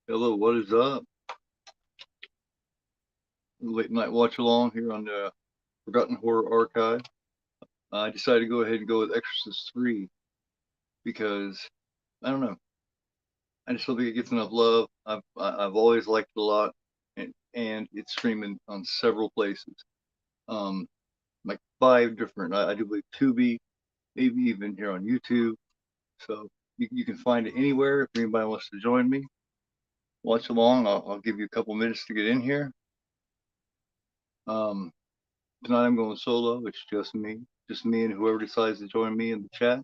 Hello, what is up? Late night watch along here on the Forgotten Horror Archive. I decided to go ahead and go with Exorcist III because I don't know. I just don't think it gets enough love. I've always liked it a lot, and it's streaming on several places. Um, like five different. I do believe Tubi, maybe even here on YouTube. So you can find it anywhere. If anybody wants to join me, watch along. I'll give you a couple minutes to get in here. Um, Tonight I'm going solo. It's just me and whoever decides to join me in the chat.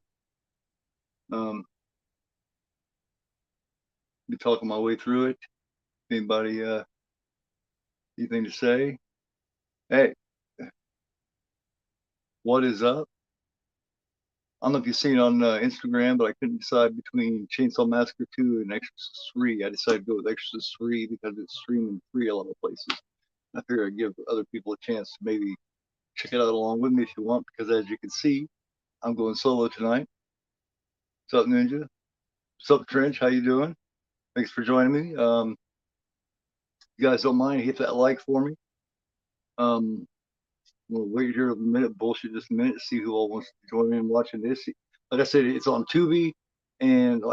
Be talking my way through it. Anybody anything to say? Hey, what is up? I don't know if you've seen it on Instagram, but I couldn't decide between Chainsaw Massacre 2 and Exorcist 3. I decided to go with Exorcist 3 because it's streaming free a lot of places. I figure I'd give other people a chance to maybe check it out along with me if you want, because as you can see, I'm going solo tonight. What's up, Ninja? What's up, Trench? How you doing? Thanks for joining me. You guys don't mind, hit that like for me. We'll wait here a minute, bullshit just a minute, see who all wants to join me in watching this. Like I said, it's on Tubi, and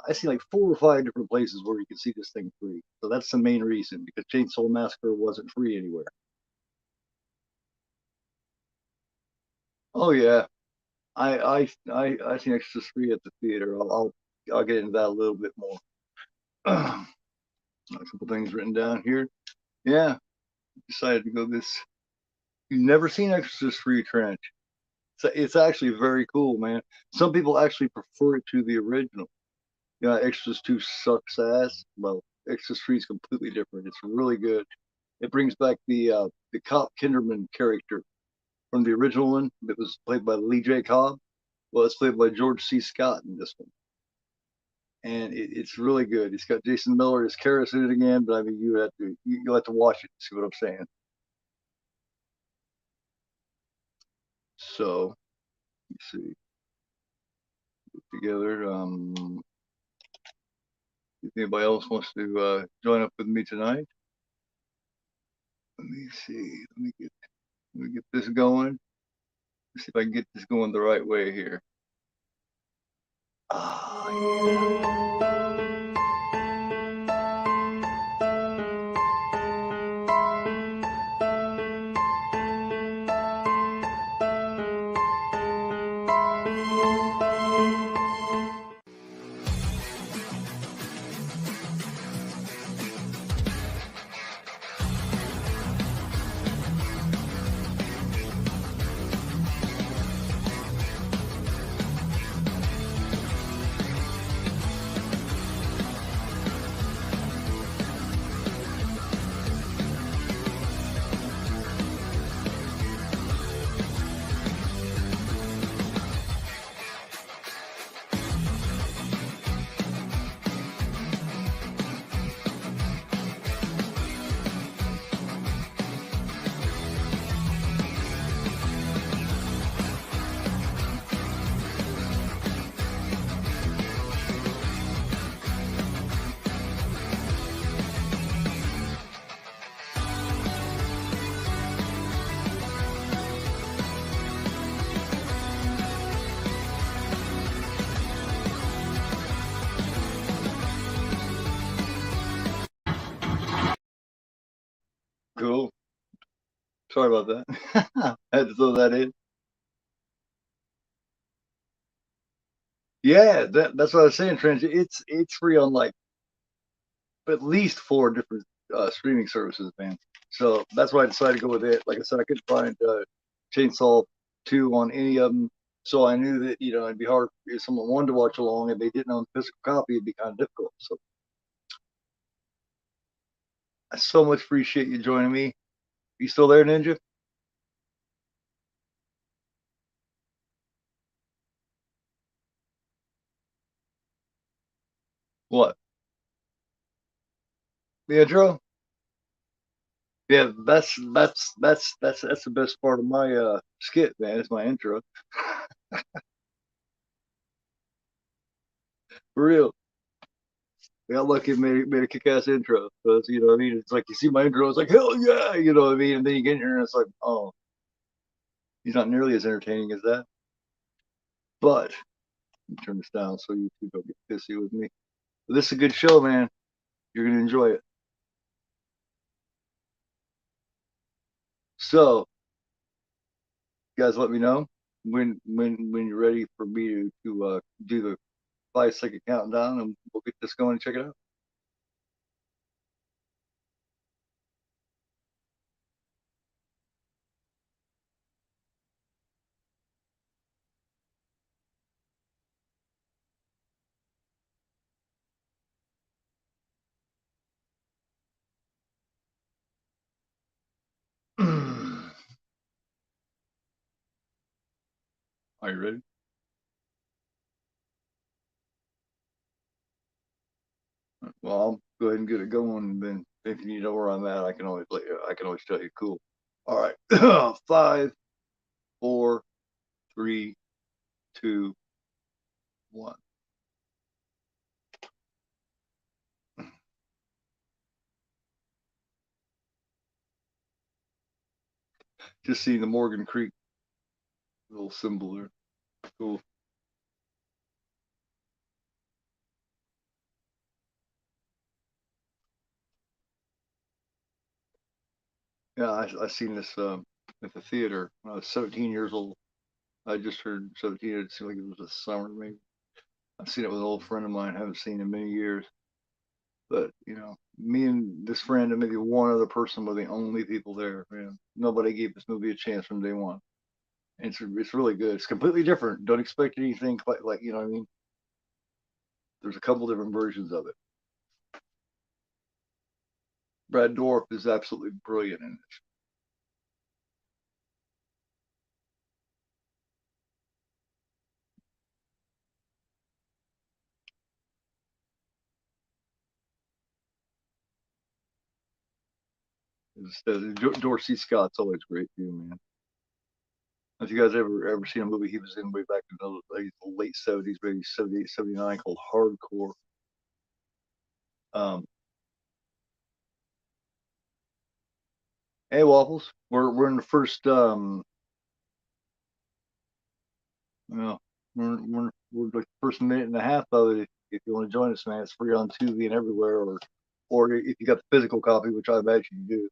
I see like 4 or 5 different places where you can see this thing free. So that's the main reason, because Chainsaw Massacre wasn't free anywhere. Oh yeah, I seen Exorcist 3 at the theater. I'll get into that a little bit more. A couple things written down here. Yeah, decided to go this. You've never seen Exorcist 3, Trench? It's actually very cool, man. Some people actually prefer it to the original. Yeah, Exorcist 2 sucks ass. Well, Exorcist 3 is completely different. It's really good. It brings back the cop Kinderman character from the original one that was played by Lee J. Cobb. Well, it's played by George C. Scott in this one, and it's really good. It's got Jason Miller as Karras in it again, but I mean, you'll have to watch it to see what I'm saying. So let's see together. If anybody else wants to join up with me tonight, let me see. Let me get this going. Let's see if I can get this going the right way here. Ah, yeah. Cool. Sorry about that. I had to throw that in. Yeah, that's what I was saying, Trent. It's free on like at least 4 different streaming services, man. So that's why I decided to go with it. Like I said, I couldn't find Chainsaw 2 on any of them. So I knew that, it'd be hard if someone wanted to watch along and they didn't own the physical copy, it'd be kind of difficult. So I so much appreciate you joining me. You still there, Ninja? What? The intro? Yeah, that's the best part of my skit, man. It's my intro. For real. I got lucky and made a kick-ass intro. So you know what I mean? It's like you see my intro, it's like hell yeah, you know what I mean? And then you get in here and it's like, oh, he's not nearly as entertaining as that. But turn this down so you two don't get pissy with me. But this is a good show, man. You're gonna enjoy it. So, you guys, let me know when you're ready for me to do the 5 second countdown, and we'll get this going and check it out. Are you ready? Well, I'll go ahead and get it going. And then, if you need to know where I'm at, I can always tell you. Cool. All right. 5, 4, 3, 2, 1. Just seeing the Morgan Creek little symbol there. Cool. Yeah, I seen this at the theater when I was 17 years old. I just heard 17. It seemed like it was a summer, maybe. I've seen it with an old friend of mine. I haven't seen in many years. But you know, me and this friend and maybe one other person were the only people there. Man. Nobody gave this movie a chance from day one. And it's really good. It's completely different. Don't expect anything quite like you know what I mean. There's a couple different versions of it. Brad Dorff is absolutely brilliant in Dorsey Scott's always great too, man. Have you guys ever seen a movie he was in way back in the late 70s, maybe 78, 79, called Hardcore? Um, hey Waffles, we're in the first well, we're like the first minute and a half of it. If you want to join us, man, it's free on Tubi and everywhere, or if you got the physical copy, which I imagine you do.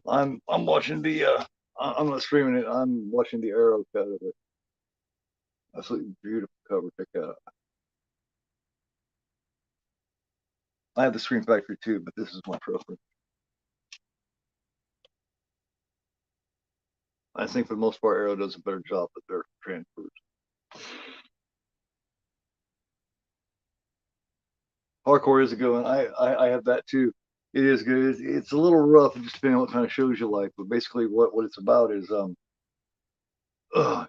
I'm watching the I'm not streaming it. I'm watching the Arrow cut of it. Absolutely beautiful cover. Check that out. I have the Screen Factory too, but this is my preference. I think for the most part, Arrow does a better job with their transfers. Hardcore is a good one. I have that too. It is good. It's a little rough, just depending on what kind of shows you like. But basically, what it's about is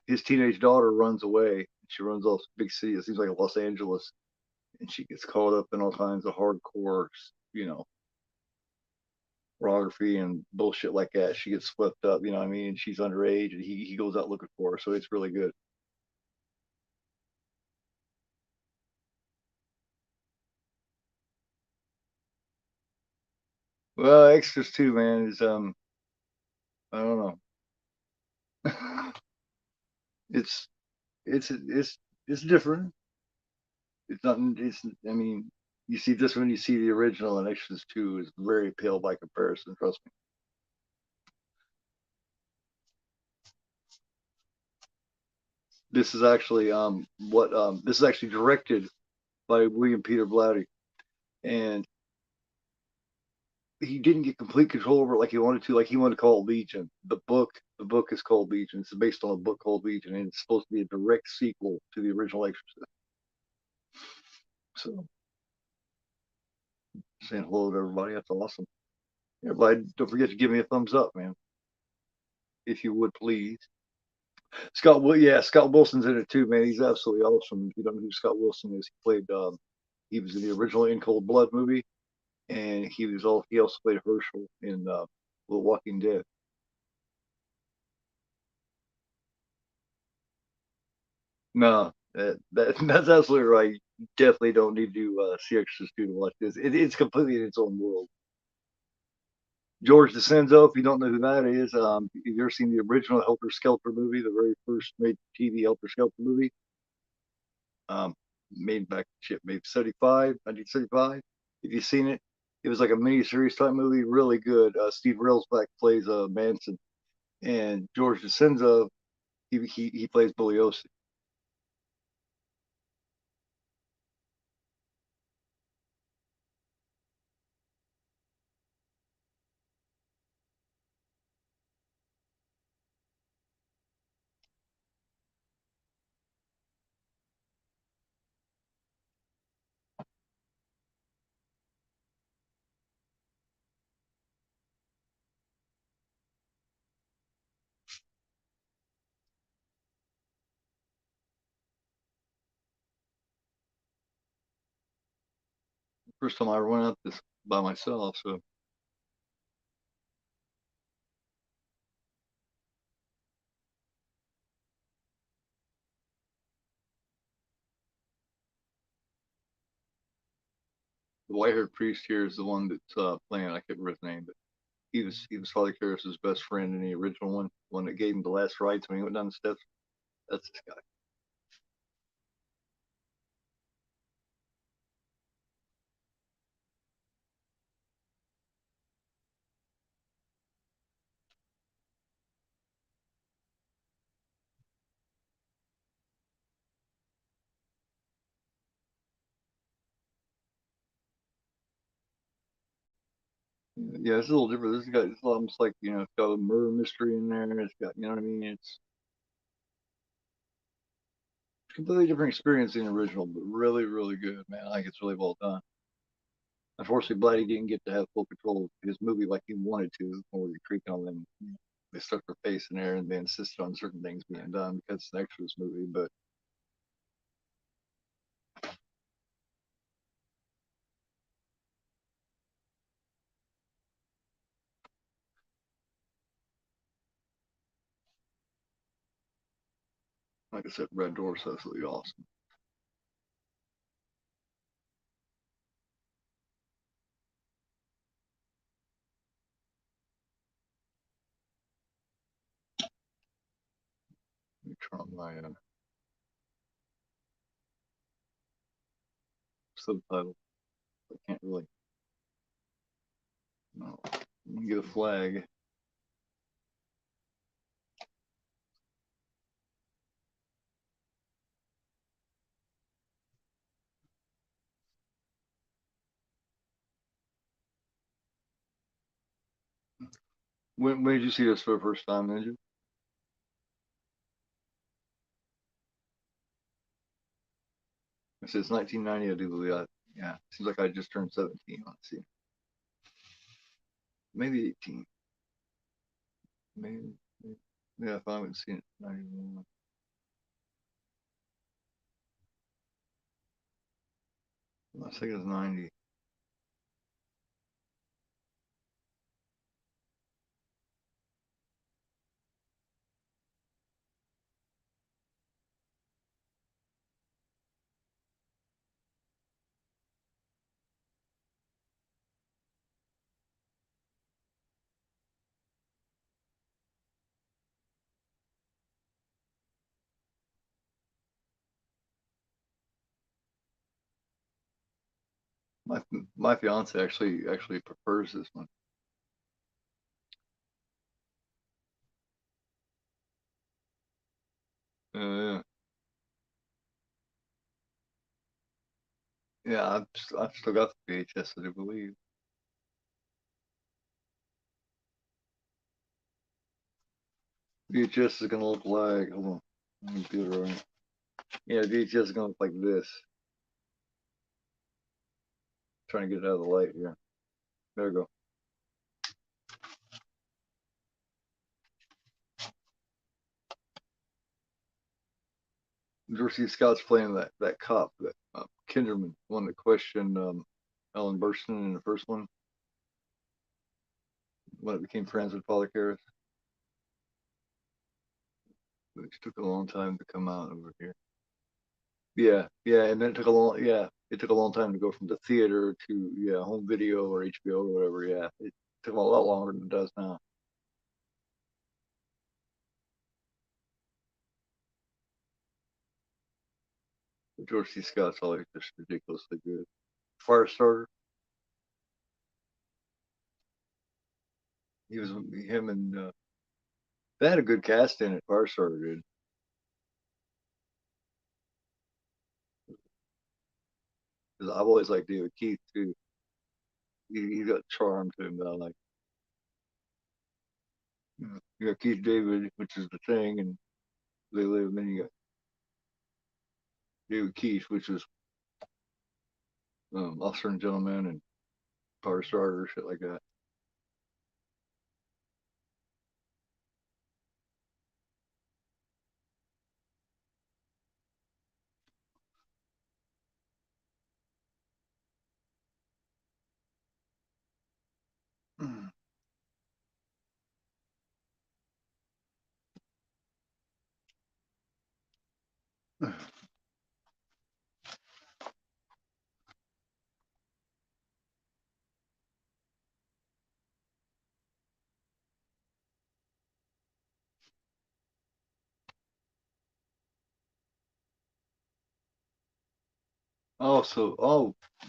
his teenage daughter runs away. She runs off to big city. It seems like Los Angeles, and she gets caught up in all kinds of hardcore, you know, pornography and bullshit like that. She gets swept up, you know what I mean? She's underage, and he goes out looking for her. So it's really good. Well, Extras too, man, is I don't know. it's it's different. It's not. It's. I mean, you see this when you see the original, and Extras Two is very pale by comparison. Trust me. This is actually what this is actually directed by William Peter Blatty, and he didn't get complete control over it like he wanted to. Like he wanted to call it Legion. The book is called Legion. It's based on a book called Legion, and it's supposed to be a direct sequel to the original Exorcist. So, saying hello to everybody. That's awesome. Everybody, don't forget to give me a thumbs up, man, if you would please. Yeah, Scott Wilson's in it too, man. He's absolutely awesome. If you don't know who Scott Wilson is, he was in the original In Cold Blood movie, and he also played Herschel in The Walking Dead. No, That's absolutely right. You definitely don't need to see Exorcist 2 to watch this. It's completely in its own world. George DeCenzo, if you don't know who that is, you've ever seen the original Helter Skelter movie, the very first made TV Helter Skelter movie, um, made back shit, maybe 75, 1975. If you've seen it, it was like a mini series type movie, really good. Steve Railsback plays Manson, and George DeCenzo he plays Bugliosi. First time I ever went out this by myself, so the white haired priest here is the one that's playing. I can't remember his name, but he was Father Karras's best friend in the original one that gave him the last rites when he went down the steps. That's this guy. Yeah, it's a little different. It's almost like it's got a murder mystery in there. It's got what I mean. It's a completely different experience than the original, but really, really good, man. I think it's really well done. Unfortunately, Blatty didn't get to have full control of his movie like he wanted to, or the creek on them. They stuck their face in there and they insisted on certain things being done because it's an Exorcist movie. But like I said, Red Door's absolutely awesome. Let me turn on my subtitle. I can't really. No. Let me get a flag. When did you see this for the first time, did you? I said it's 1990. I do believe that. Yeah, seems like I just turned 17. Let's see, maybe 18. Maybe. Yeah, if I haven't seen it, 91. I think it's 90. My my fiance actually prefers this one. Yeah, yeah. I've still got the VHS. I do believe VHS is gonna look like. Hold on, let me get it right. Yeah, VHS is gonna look like this. Trying to get it out of the light here. There we go. Dorsey Scott's playing that cop, that Kinderman, one that questioned Ellen Burstyn in the first one, when it became friends with Father Karras, which took a long time to come out over here. yeah, and then it took a long time to go from the theater to home video or HBO or whatever. Yeah, it took a lot longer than it does now. But George C. Scott's always just ridiculously good. Firestarter, he was him and they had a good cast in it. Firestarter did. 'Cause I've always liked David Keith too. He got charm to him that I like. You got Keith David, which is the thing, and they live. And then you got David Keith, which is Officer and Gentleman and Firestarter, shit like that.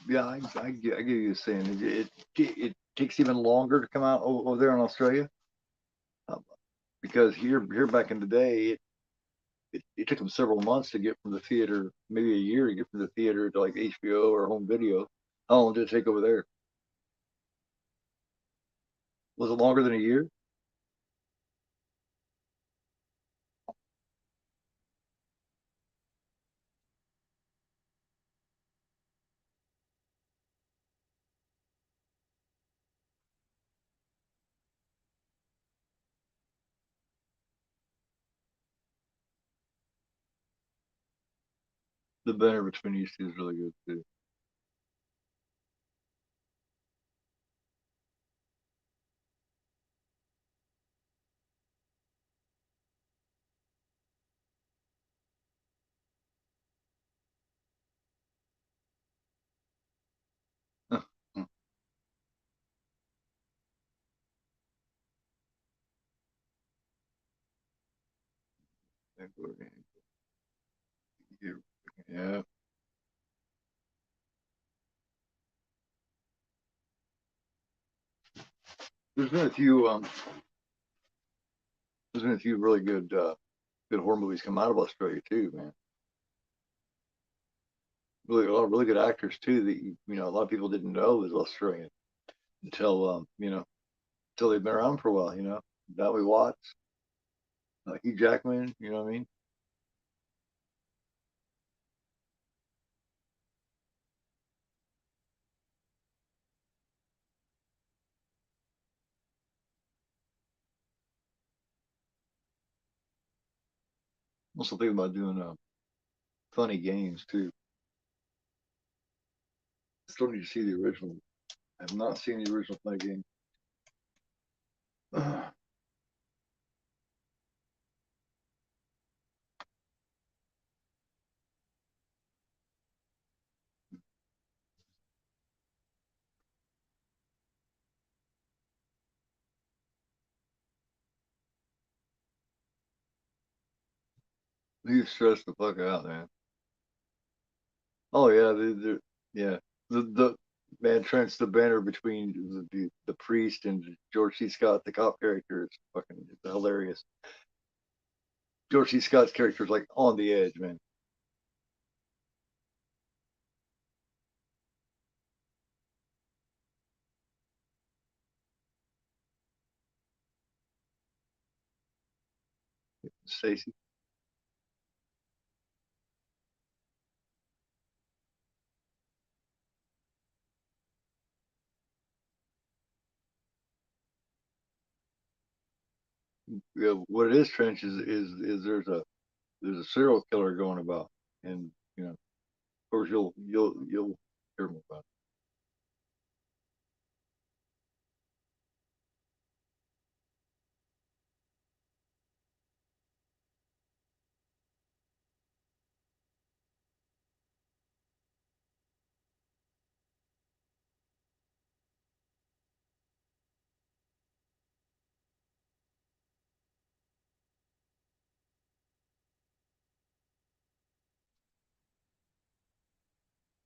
Yeah, I get you saying it takes even longer to come out over there in Australia uh, because here back in the day it took them several months to get from the theater, maybe a year to get from the theater to like HBO or home video. How long did it take over there? Was it longer than a year? The banner between these two is really good too. Yeah, there's been a few there's been a few really good horror movies come out of Australia too, man. Really a lot of really good actors too that a lot of people didn't know was Australian until until they've been around for a while. Valley Watts, Hugh Jackman. You know what I mean? I'm also thinking about doing funny games too. Still need to see the original. I have not seen the original funny game. You stress the fuck out, man. Oh yeah, yeah. The man Trent's the banner between the priest and George C. Scott, the cop character. It's fucking hilarious. George C. Scott's character is like on the edge, man. Stacy. Yeah, what it is, Trench, is there's a serial killer going about, and of course you'll hear more about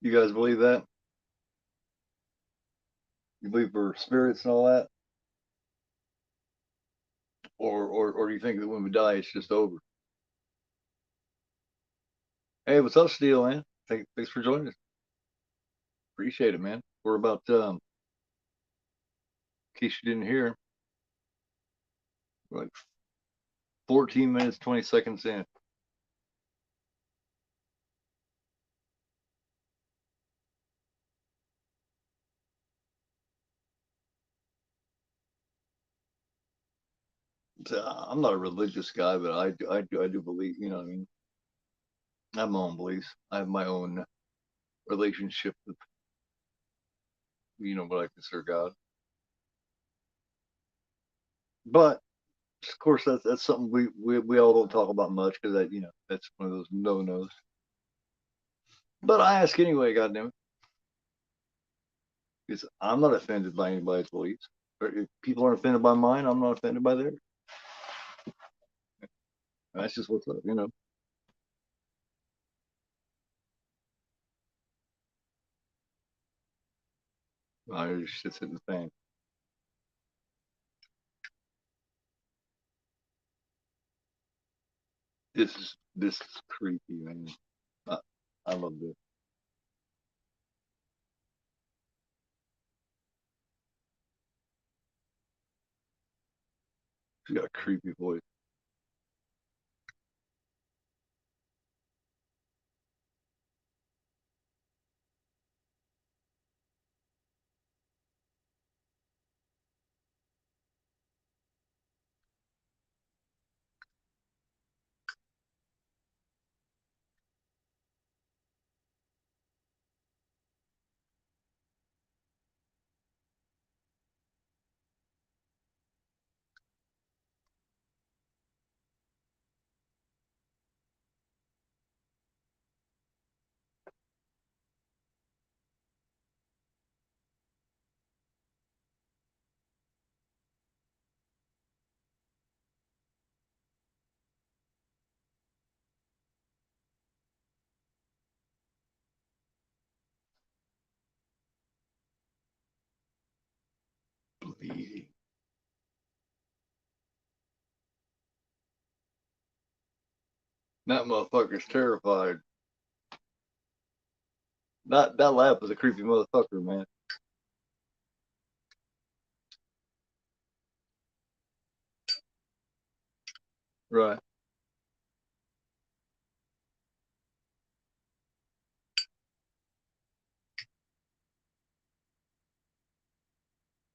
You guys believe that? You believe for spirits and all that, or do you think that when we die, it's just over? Hey, what's up, Steel man? Thanks for joining us. Appreciate it, man. We're about in case you didn't hear, we're like 14 minutes 20 seconds in. So, I'm not a religious guy, but I do believe. You know what I mean? I have my own beliefs. I have my own relationship with what I consider God. But of course, that's something we all don't talk about much because that's one of those no nos. But I ask anyway, goddamn it, because I'm not offended by anybody's beliefs. Or if people aren't offended by mine, I'm not offended by theirs. That's just what's up. I just shit's hitting the fan. This is creepy, man. I, I love this. She got a creepy voice. Bleeding. That motherfucker's terrified. That laugh was a creepy motherfucker, man. Right.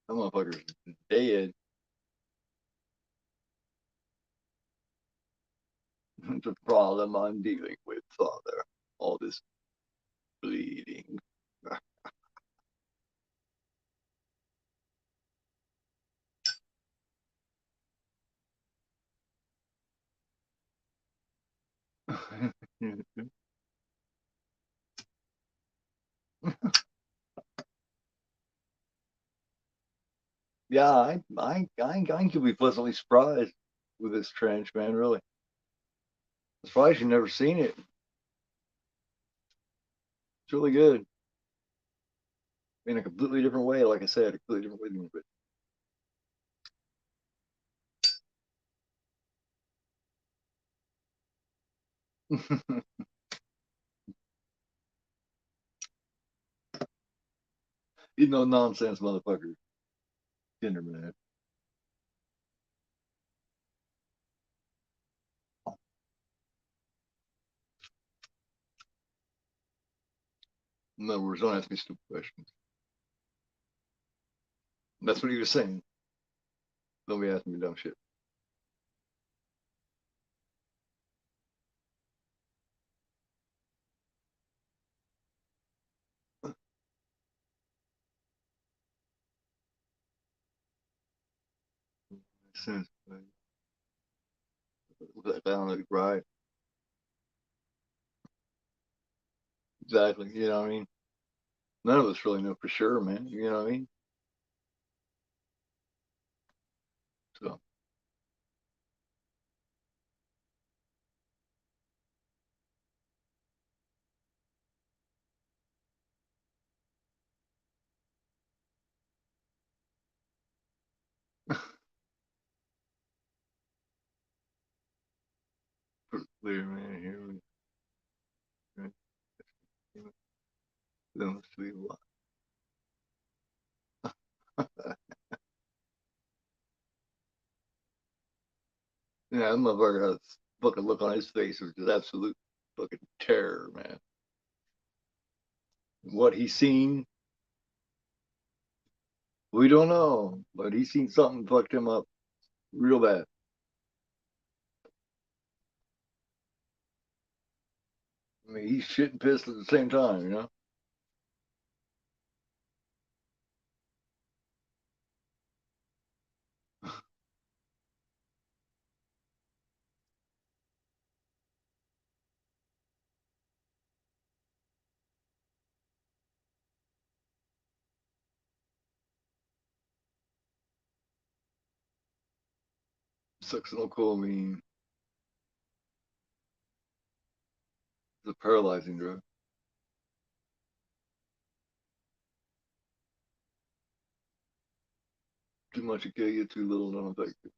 That motherfucker's dead. The problem I'm dealing with, Father. All this bleeding. Yeah, I could be pleasantly surprised with this trench, man. Really, I'm surprised you've never seen it. It's really good in a completely different way. Like I said, a completely different way. You know, nonsense, motherfucker. Kinderman. In other words, don't ask me stupid questions. That's what he was saying. Don't be asking me dumb shit. Sense. I don't know, right? Exactly. You know what I mean? None of us really know for sure, man. You know what I mean? So, Clear, man. Here we go. Don't see what. Yeah, that motherfucker has a fucking look on his face, which is absolute fucking terror, man. What he's seen, we don't know, but he's seen something fucked him up real bad. I mean, he's shit and pissed at the same time, you know? Succinylcholine is a paralyzing drug. Too much will kill you, too little don't affect you.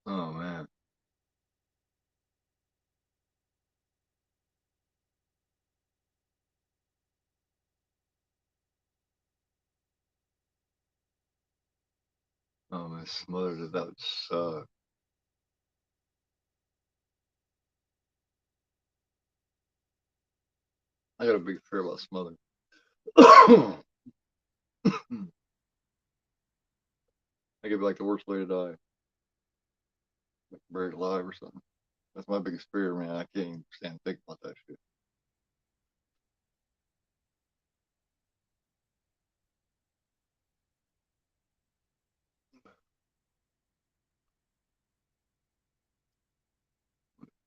Oh, man. Oh, man, smothered it. That would suck. I got a big fear about smothering. I could be like the worst way to die, like buried alive or something. That's my biggest fear, man. I can't even stand to think about that shit.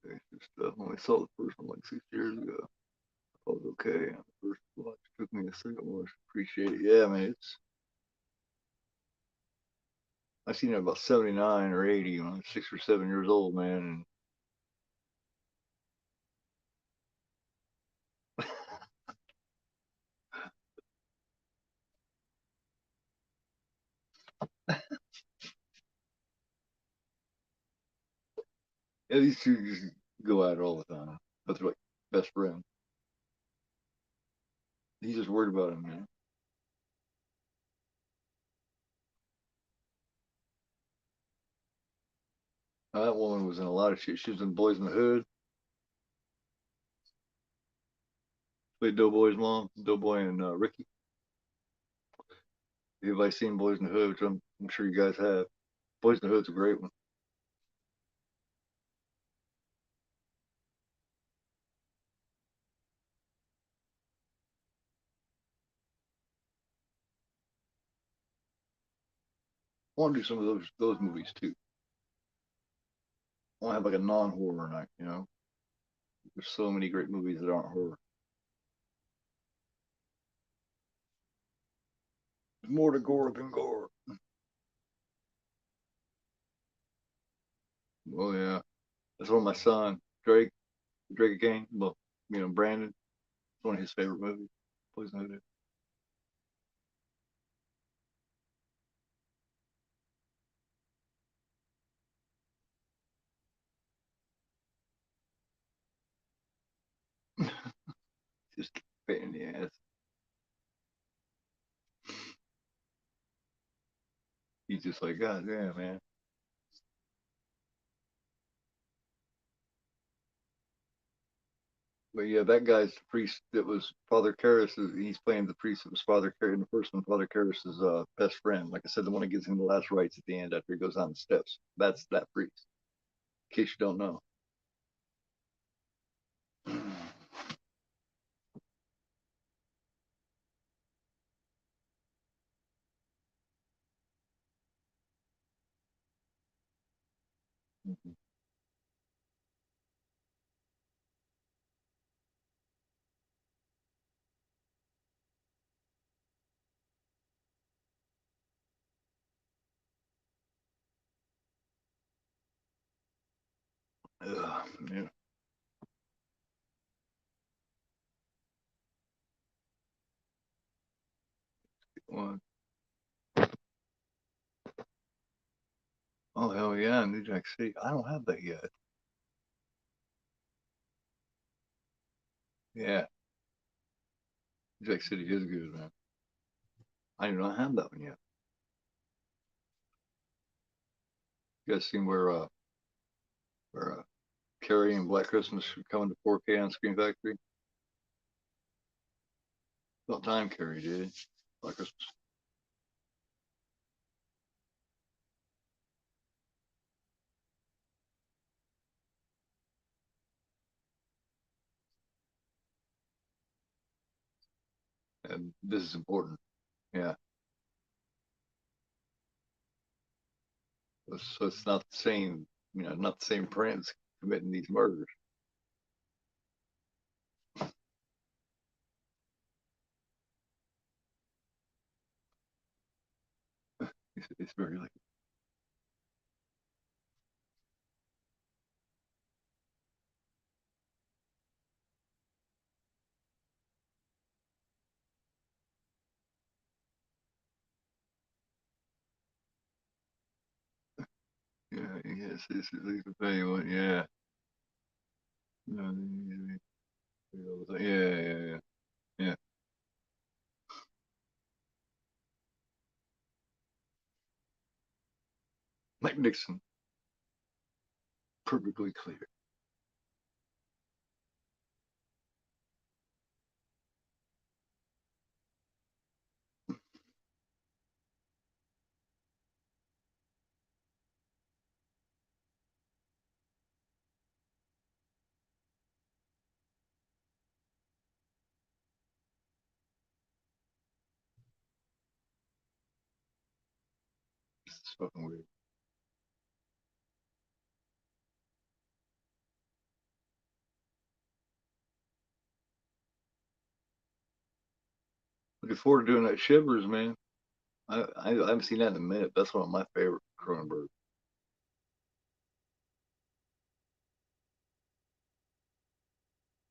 Gangster stuff. When I saw the first one like 6 years ago, I was okay. On the first watch, it took me a second watch. Appreciate it. Yeah, man. I seen it about 79 or 80 when I was 6 or 7 years old, man. And yeah, these two just go at it all the time. But they're like best friends. He's just worried about him, man. Now, that woman was in a lot of shit. She was in Boys in the Hood. Played Doughboy's mom, Doughboy and Ricky. Everybody seen Boys in the Hood, which I'm sure you guys have. Boys in the Hood's a great one. I want to do some of those movies too. I want to have like a non-horror night, you know? There's so many great movies that aren't horror. There's more to gore than gore. Oh yeah. That's one of my son, Drake again. Well, Brandon. It's one of his favorite movies. Please know that. Just a pain in the ass. He's just like, God damn, man. But yeah, that guy's the priest that was Father Karras. He's playing the priest that was Father Karras in the first one. Father Karras' best friend. Like I said, the one that gives him the last rites at the end after he goes down the steps. That's that priest. In case you don't know. Yeah. One. yeah, New Jack City. I don't have that yet. Yeah, New Jack City is good, man. I do not have that one yet. You guys seen where Carrie and Black Christmas are coming to 4K on Screen Factory? About time Carrie did. Black Christmas. And this is important. Yeah. So it's not the same, not the same prince committing these murders. It's very like, yeah, yes, it's at least a funny one. Yeah. Yeah, yeah, yeah. Yeah. Mike Nixon, perfectly clear. It's fucking weird. Looking forward to doing that Shivers, man. I haven't seen that in a minute. That's one of my favorite Cronenberg.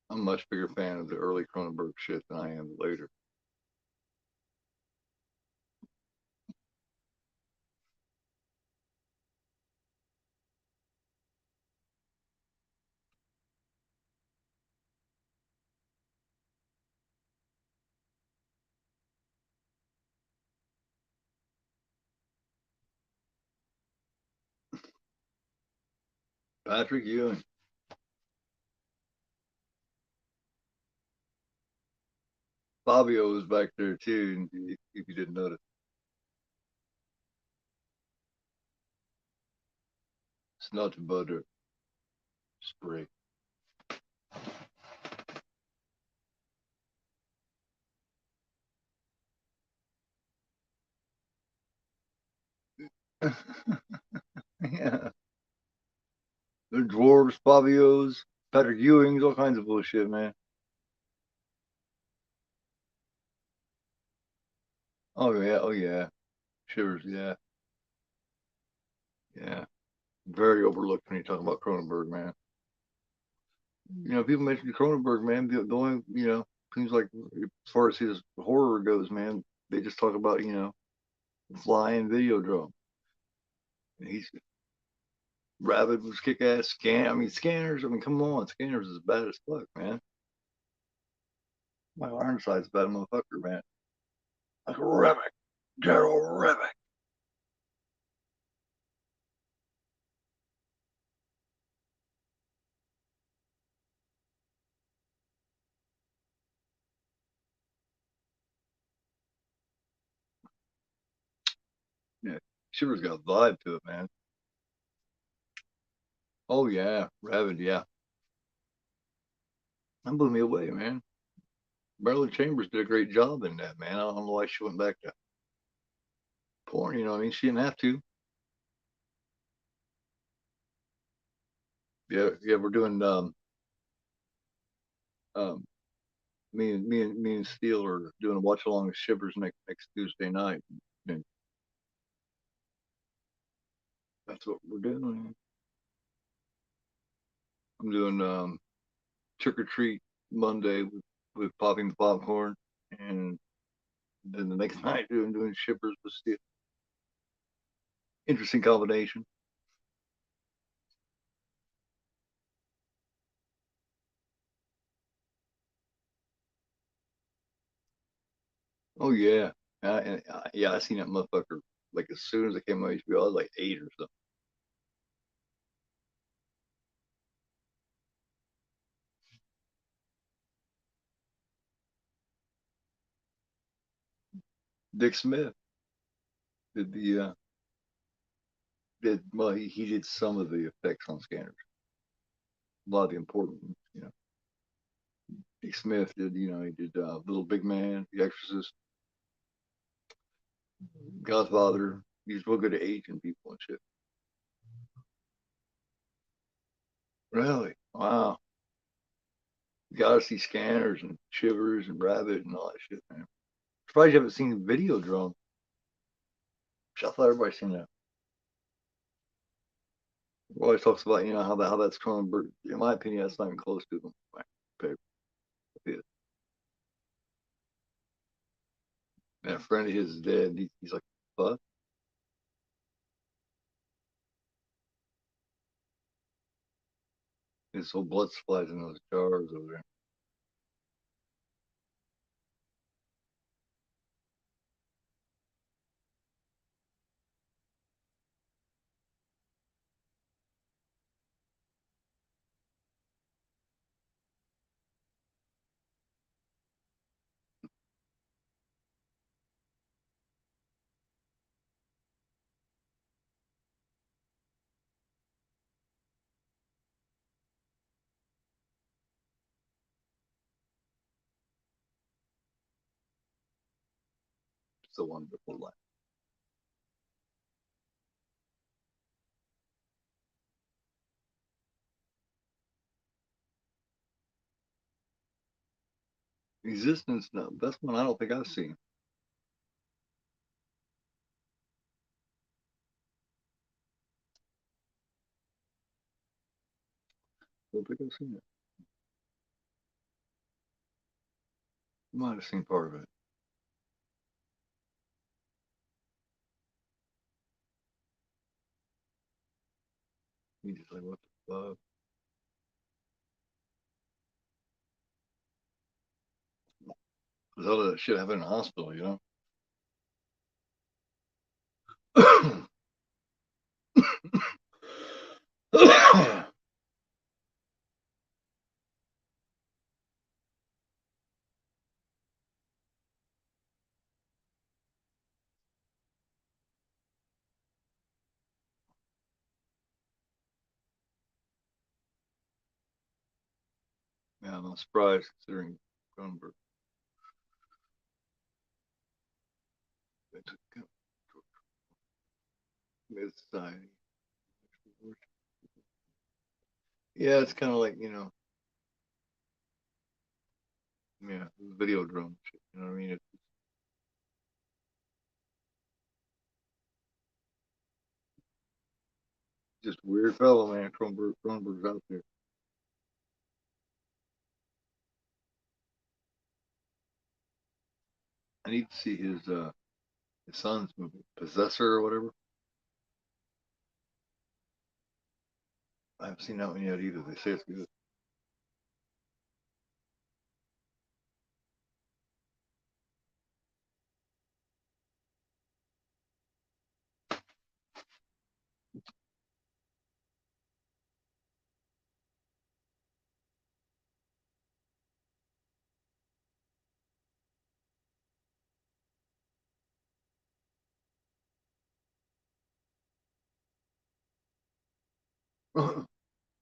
I'm a much bigger fan of the early Cronenberg shit than I am the later. Patrick Ewing, Fabio was back there too. If you didn't notice, it's not but a spray. Yeah, the dwarves, Fabios, Patrick Ewings, all kinds of bullshit, man. Oh yeah, oh yeah, Shivers, yeah, yeah. Very overlooked when you talk about Cronenberg, man. People mention Cronenberg, man. The only, seems like as far as his horror goes, man, they just talk about, flying video drum. He's Rabid was kick ass. Scanners. I mean, come on, Scanners is bad as fuck, man. My Ironside's a bad motherfucker, man. Like Revick, Daryl Revick. Yeah, Shiver's got a vibe to it, man. Oh yeah, Rabid, yeah. That blew me away, man. Marilyn Chambers did a great job in that, man. I don't know why she went back to porn. She didn't have to. Yeah, yeah. We're doing um me and Steele are doing a watch along with Shivers next Tuesday night. And that's what we're doing. I'm doing trick or treat Monday with popping the popcorn, and then the next night doing Shivers with Steele. Interesting combination. yeah. Yeah, I seen that motherfucker like as soon as it came on HBO. I was like 8 or something. Dick Smith did the did well. He did some of the effects on Scanners. A lot of the important, you know. Dick Smith did, he did Little Big Man, The Exorcist, Godfather. He's real good at aging people and shit. Really? Wow. You gotta see Scanners and Shivers and Rabbit and all that shit, man. Surprised you haven't seen Videodrome. I thought everybody's seen that. Always talks about, how that's Cronenberg. In my opinion, that's not even close to them. My favorite. And a friend of his is dead. He's like, "What?" His whole blood supplies in those jars over there. It's a wonderful life. Existence, no, that's one I don't think I've seen. I don't think I've seen it. I might have seen part of it. He's just like, what the fuck? Because all of that shit happened in the hospital, Yeah, I'm not surprised considering Cronenberg. Society. Yeah, it's kind of like, yeah, video drone shit. You know what I mean? It's just a weird fellow, man. Cronenberg's out there. I need to see his son's movie, Possessor or whatever. I haven't seen that one yet either. They say it's good.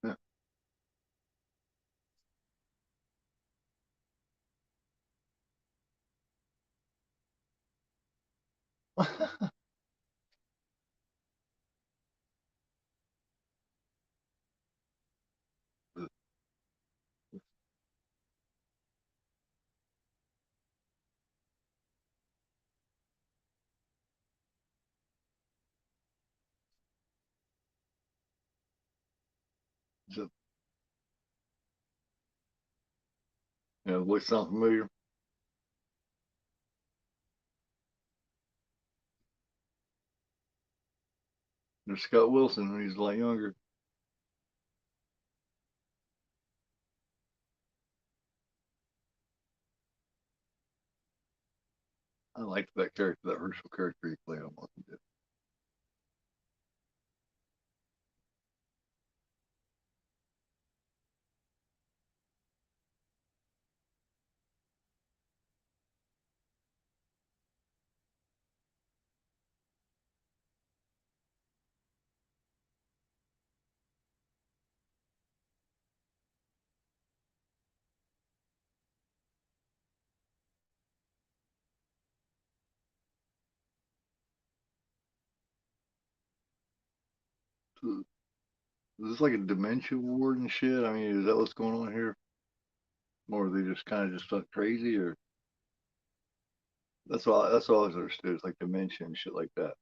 Yeah. So, voice sound familiar? There's Scott Wilson when he's a lot younger. I like liked that character, that Herschel character he played on Walking Dead. So, is this like a dementia ward and shit? I mean, is that what's going on here? Or are they just kind of just stuck crazy? Or that's all I always understood. It's like dementia and shit like that.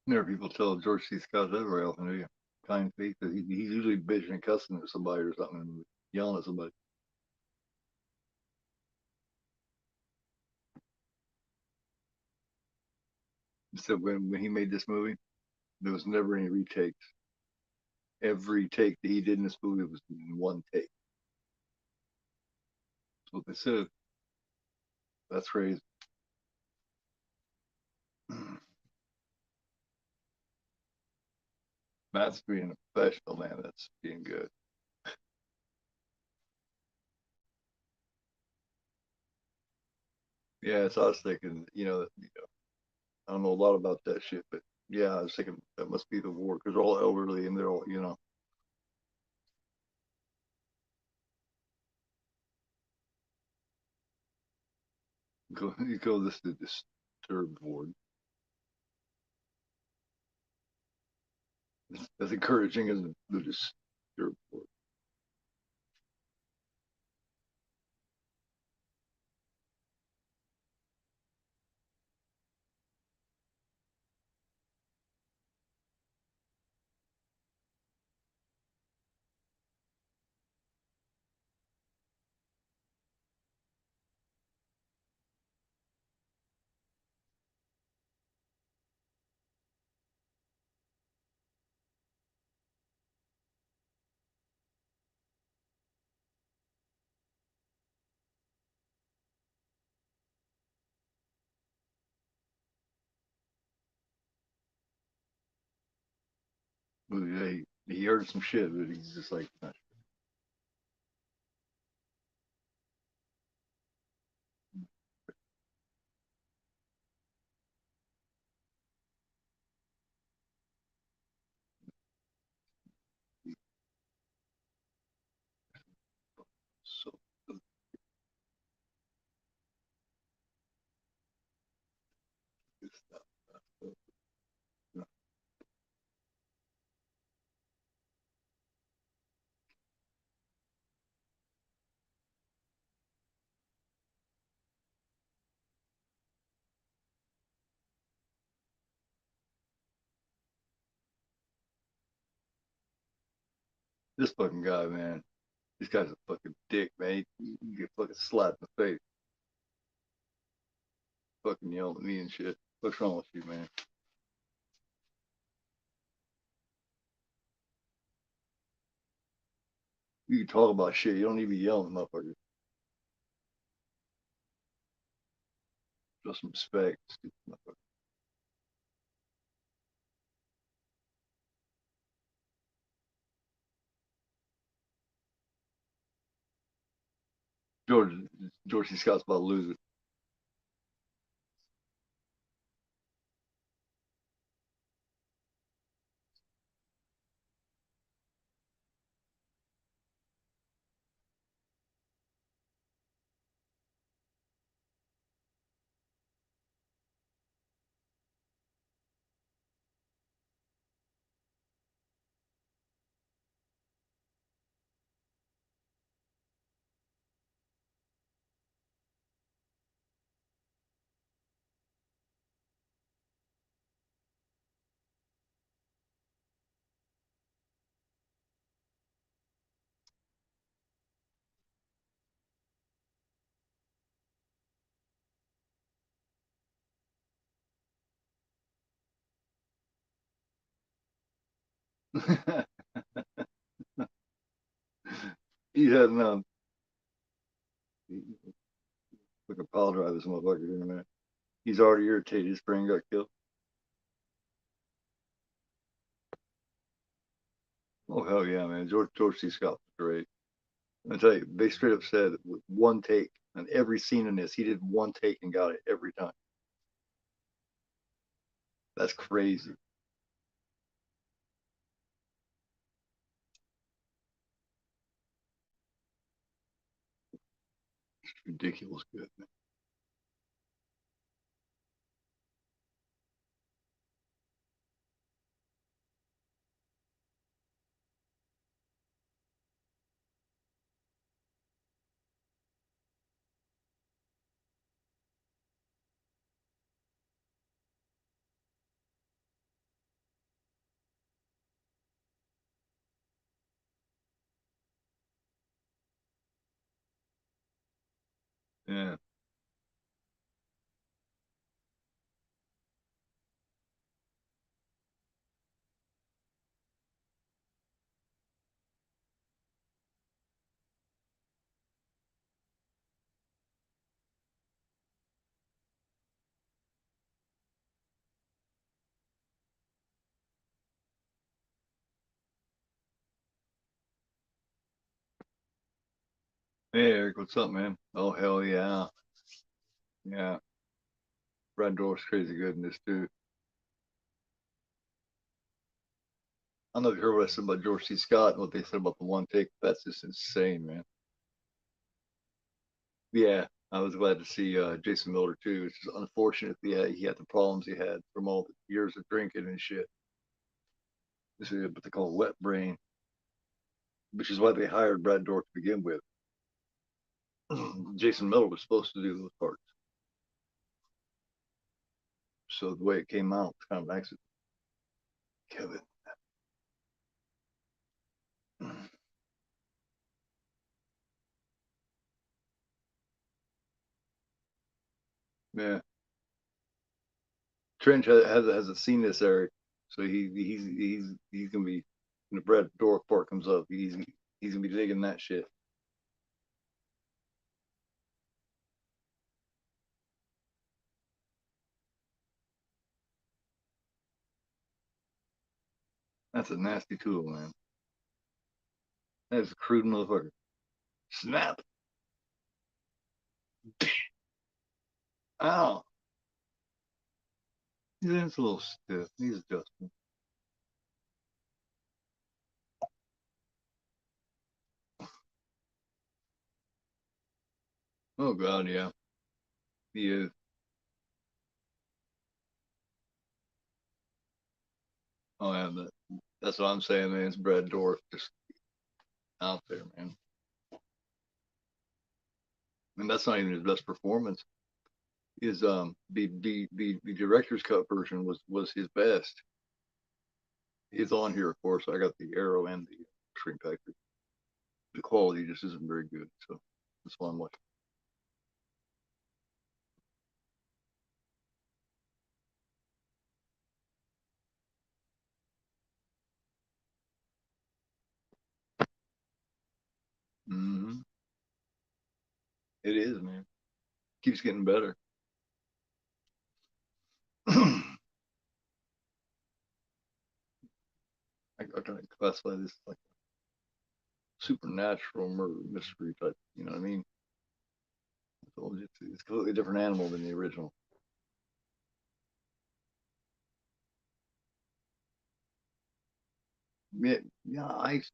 Never people tell George C. Scott that very often, do you? Kind faith that he's usually bitching and cussing at somebody or something, and yelling at somebody. So when he made this movie, there was never any retakes. Every take that he did in this movie was in one take. That's what they said. That's crazy. That's being a professional, man. That's being good. Yeah, so I was thinking, I don't know a lot about that shit, but yeah, I was thinking that must be the war because they're all elderly and they're all, you go this to disturbed ward. It's as encouraging as the disturbed ward. But yeah, he heard some shit, but he's just like, so good stuff. This fucking guy, man. This guy's a fucking dick, man. He get fucking slapped in the face, fucking yelling at me and shit. What's wrong with you, man? You can talk about shit. You don't need to be yelling, motherfucker. Show some respect, stupid motherfucker. George George C. Scott's about to lose it. He had like a pile drive this motherfucker here in a minute. He's already irritated. His friend got killed. Oh hell yeah, man! George C. Scott was great. I tell you, they straight up said with one take on every scene in this, he did one take and got it every time. That's crazy. It's ridiculous good, man. Yeah, hey Eric, what's up, man? Oh hell yeah, yeah. Brad Dourif's crazy good in this too. I don't know if you heard what I said about George C. Scott and what they said about the one take. That's just insane, man. Yeah, I was glad to see Jason Miller too. It's just unfortunate, yeah, he had the problems he had from all the years of drinking and shit. This is what they call wet brain, which is why they hired Brad Dourif to begin with. Jason Miller was supposed to do those parts, so the way it came out was kind of an accident. Kevin, yeah, Trench hasn't seen this, Eric, so he's gonna be when the Brad Dourif part comes up. He's gonna be digging that shit. That's a nasty tool, man. That's a crude motherfucker. Snap. Ow. He's a little stiff. He's adjusting. Oh God, yeah. He is. Oh yeah, that's what I'm saying, man. It's Brad Dourif just out there, man. And that's not even his best performance. His the director's cut version was his best. He's on here, of course. I got the Arrow and the Screen Factory. The quality just isn't very good, so that's why I'm like, mm-hmm. It is, man. Keeps getting better. I kind of classify this like supernatural murder mystery type. You know what I mean? So it's a completely different animal than the original. Yeah, yeah. I've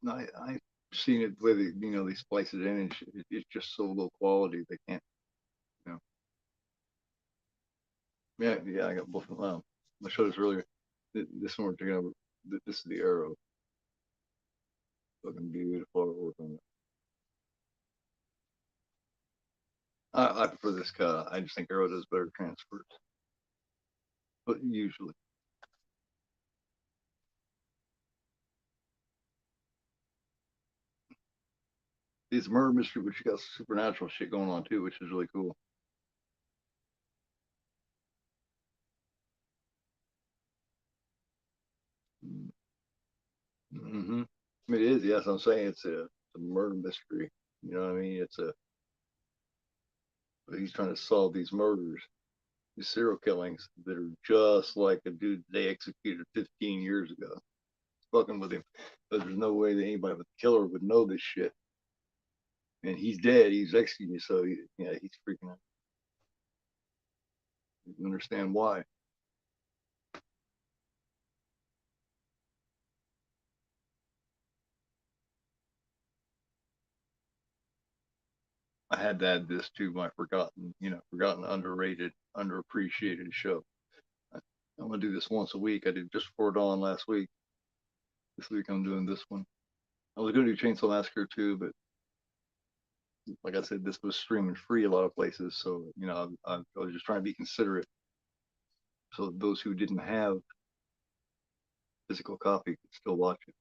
seen it where they splice it in, and it's just so low quality they can't. You know. Yeah, yeah. I got both of them. I showed this earlier. This one we're taking over. This is the Arrow. Fucking beautiful artwork on it. I prefer this cut. I just think Arrow does better transfers, but usually it's murder mystery, but you got supernatural shit going on too, which is really cool. It is. Yes, I'm saying it's a murder mystery. You know what I mean? He's trying to solve these murders, these serial killings that are just like a dude they executed 15 years ago. Fucking with him, but there's no way that anybody but the killer would know this shit. And he's dead. He's executed, so yeah, he's freaking out. You can understand why. I had to add this to my forgotten, underrated, underappreciated show. I'm gonna do this once a week. I did just before dawn last week. This week I'm doing this one. I was gonna do Chainsaw Massacre too, but like I said, this was streaming free a lot of places. So I was just trying to be considerate, so those who didn't have physical copy could still watch it.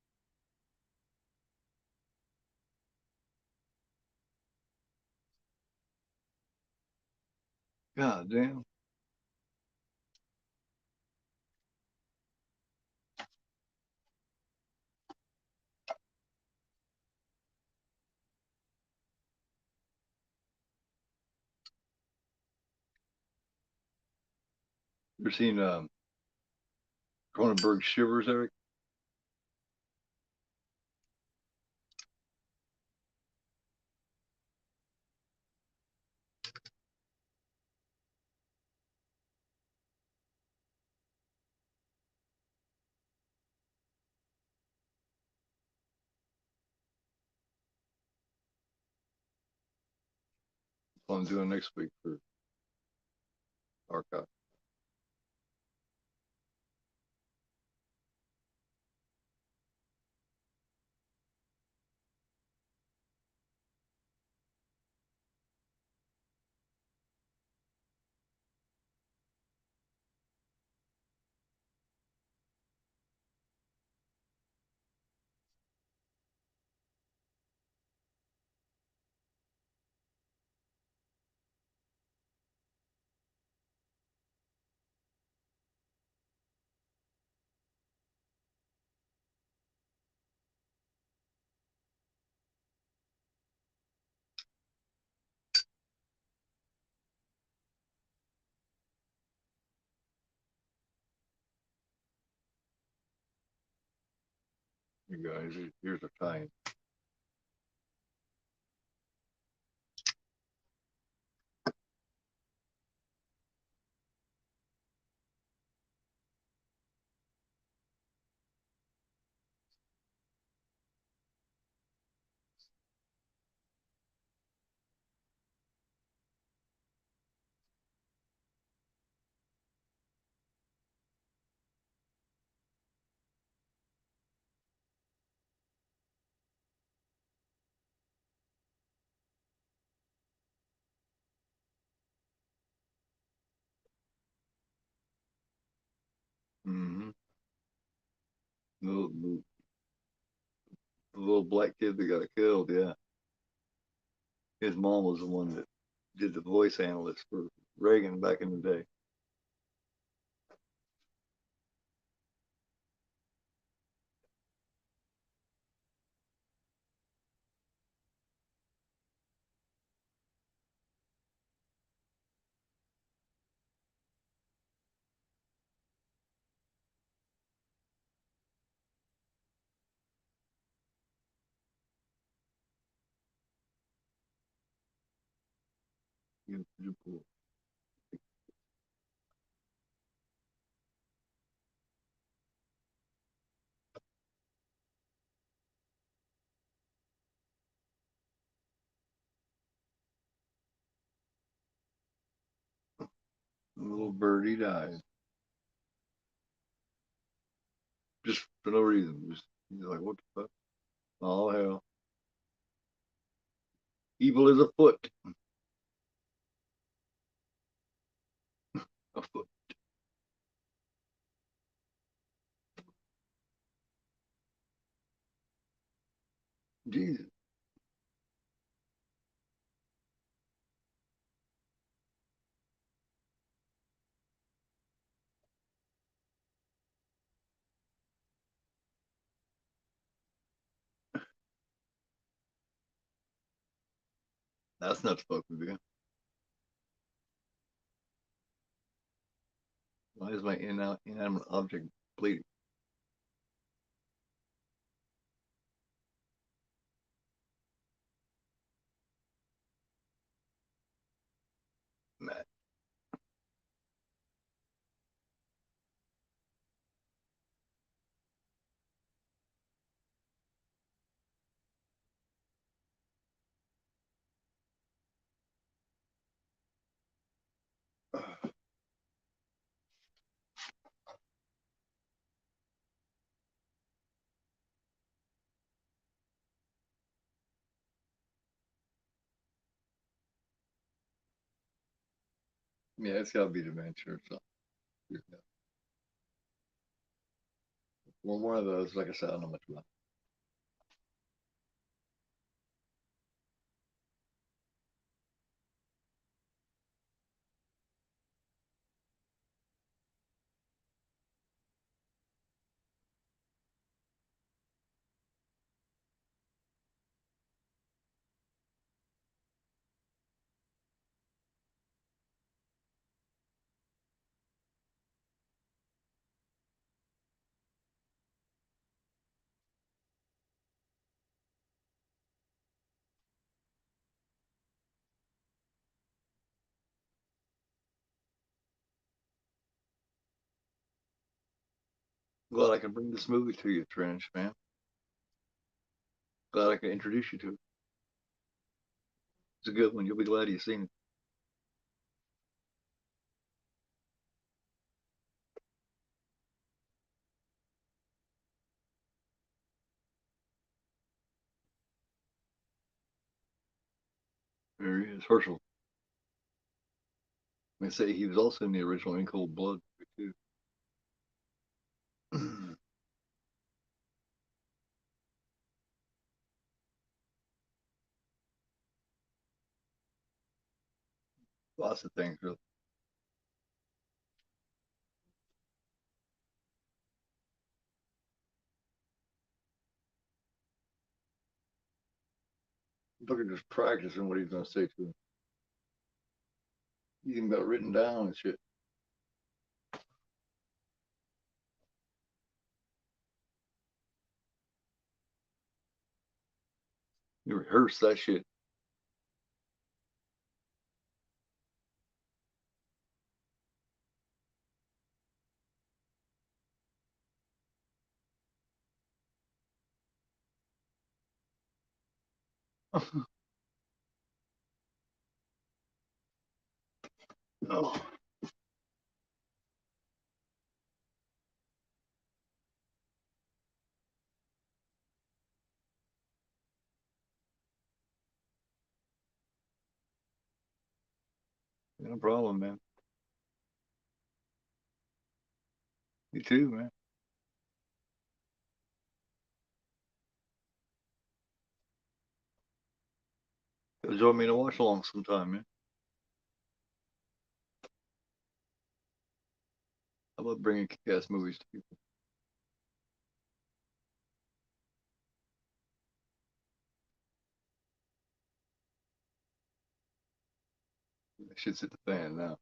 God damn. You ever seen Cronenberg Shivers, Eric? That's what I'm doing next week for archive. You guys, here's a time. Mm-hmm. The little black kid that got killed. Yeah, his mom was the one that did the voice analyst for Reagan back in the day. You little birdie died just for no reason. Just he's like, what the fuck? Oh hell, evil is afoot. Afoot. Jesus. That's not supposed to be. Why is my inanimate object bleeding? Matt. Yeah, it's got to be dementia or something. Yeah. Well, one of those, like I said, I don't know much about. Glad I can bring this movie to you, Trench, man. Glad I could introduce you to it. It's a good one. You'll be glad you've seen it. There he is, Herschel. They say he was also in the original In Cold Blood too. Lots of things, really. Look at just practicing what he's going to say to him. He's even got it written down and shit. You rehearse that shit. Oh, no problem, man. You too, man. Join me to watch along sometime, man. How about bringing kick-ass movies to people? That shit's hit the fan now.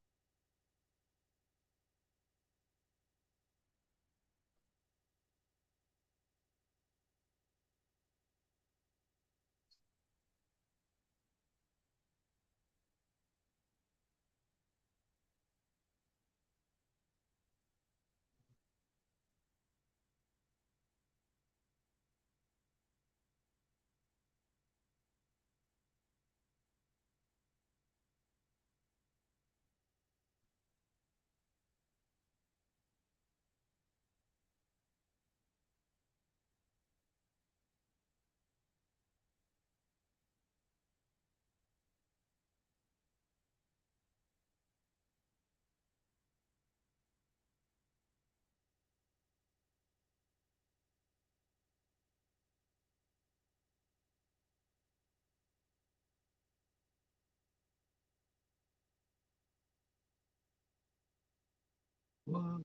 What?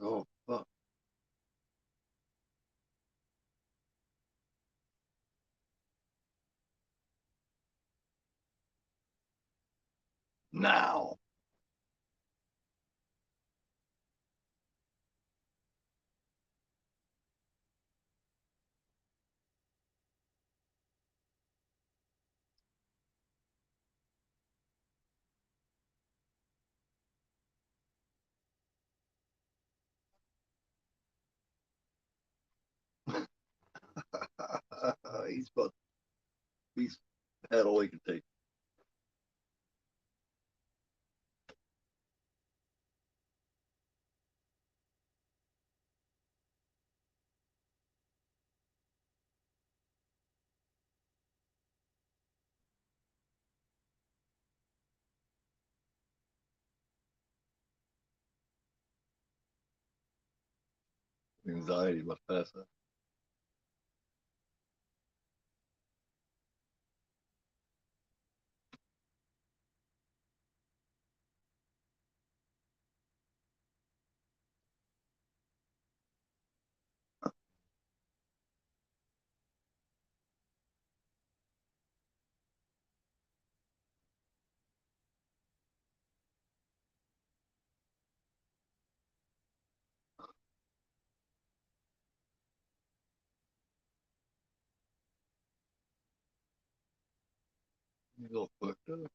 Oh, fuck. now. He's about he's had all he can take. Anxiety about to pass out. He's all fucked up.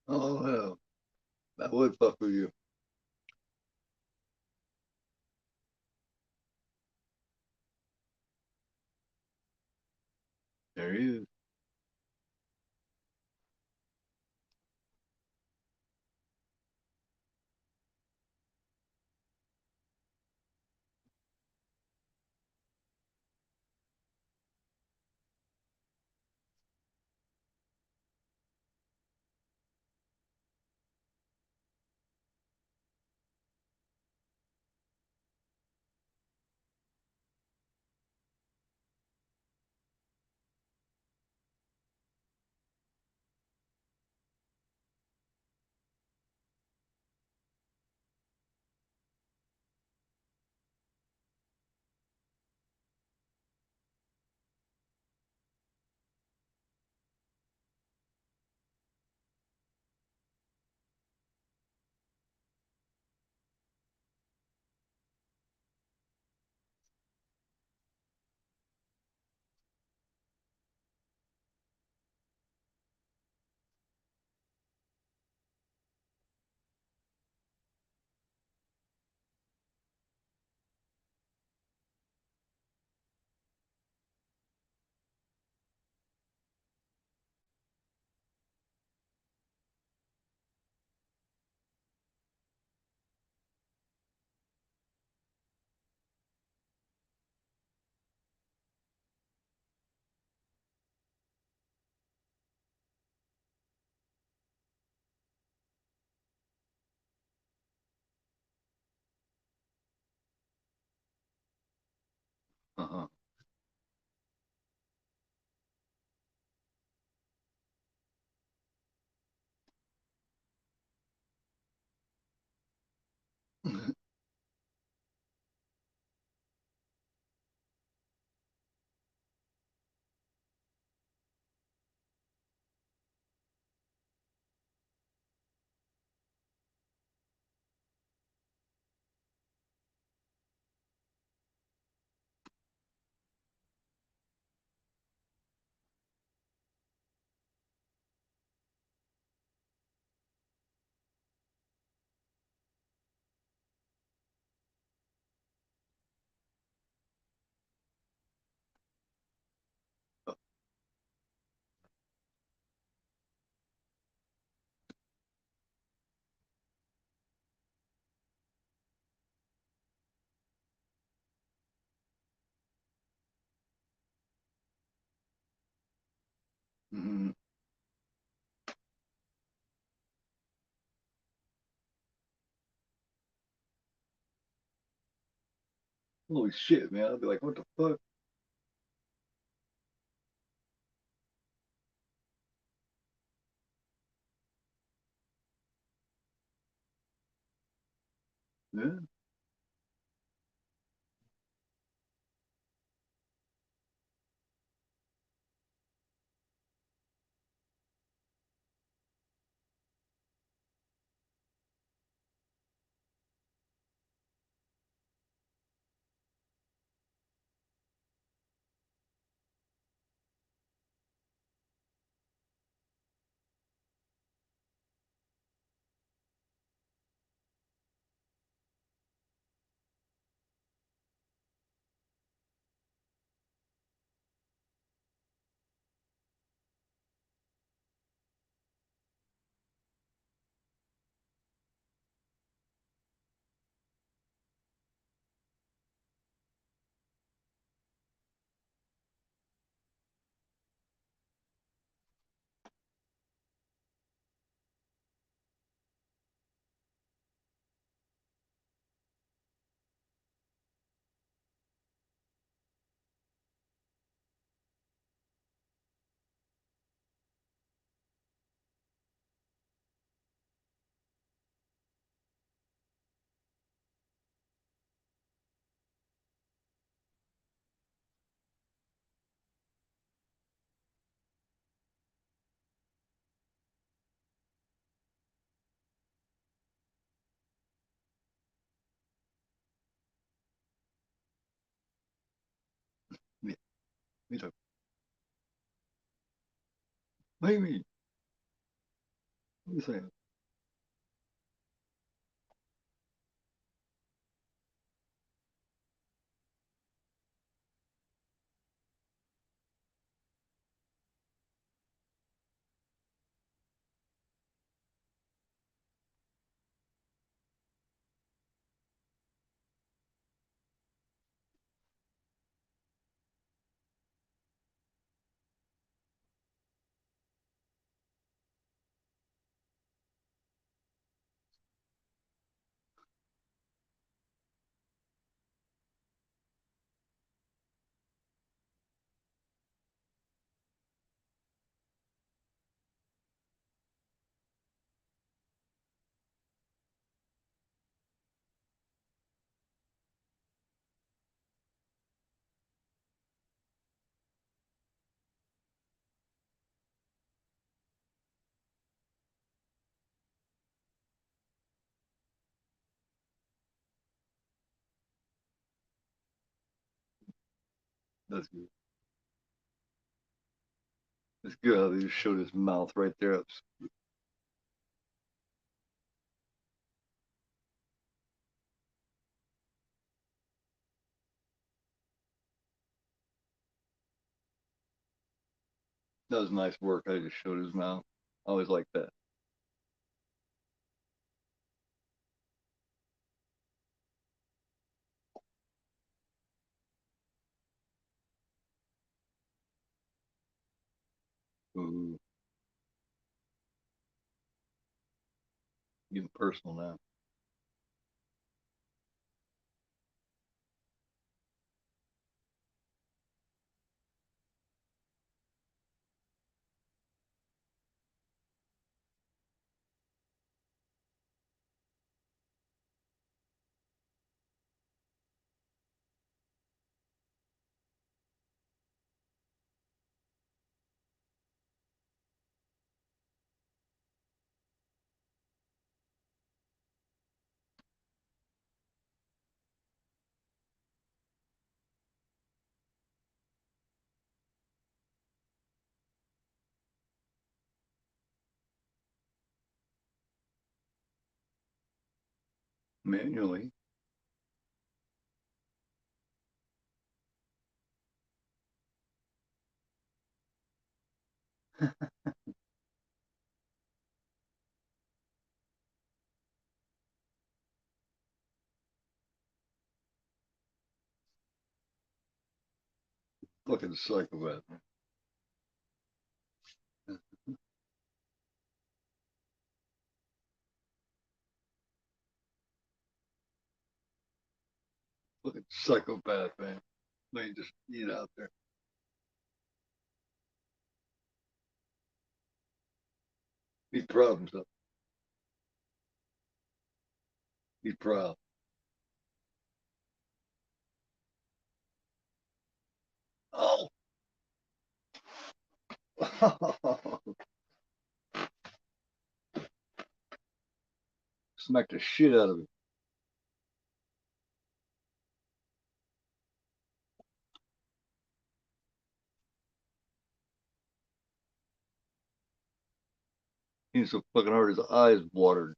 Oh hell, that would fuck with you. There he is. Uh-huh. Mm-hmm. Holy shit, man! I'll be like, what the fuck? Yeah. Yeah. Me too. Maybe. What do you think? That's good. It's good how they just showed his mouth right there. That was nice work. I just showed his mouth. I always like that. Ooh, getting personal now. Manually. Fucking psychopath. Fucking psychopath, man. They just eat out there. He's proud of himself. He's proud. Smacked the shit out of him. He was so fucking hard, his eyes watered.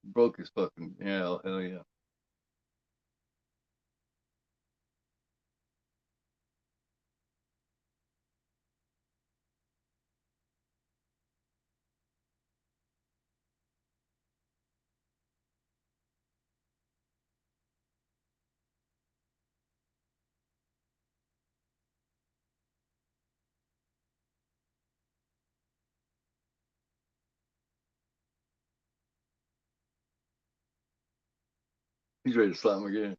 Broke his fucking, yeah, hell yeah. He's ready to slap him again.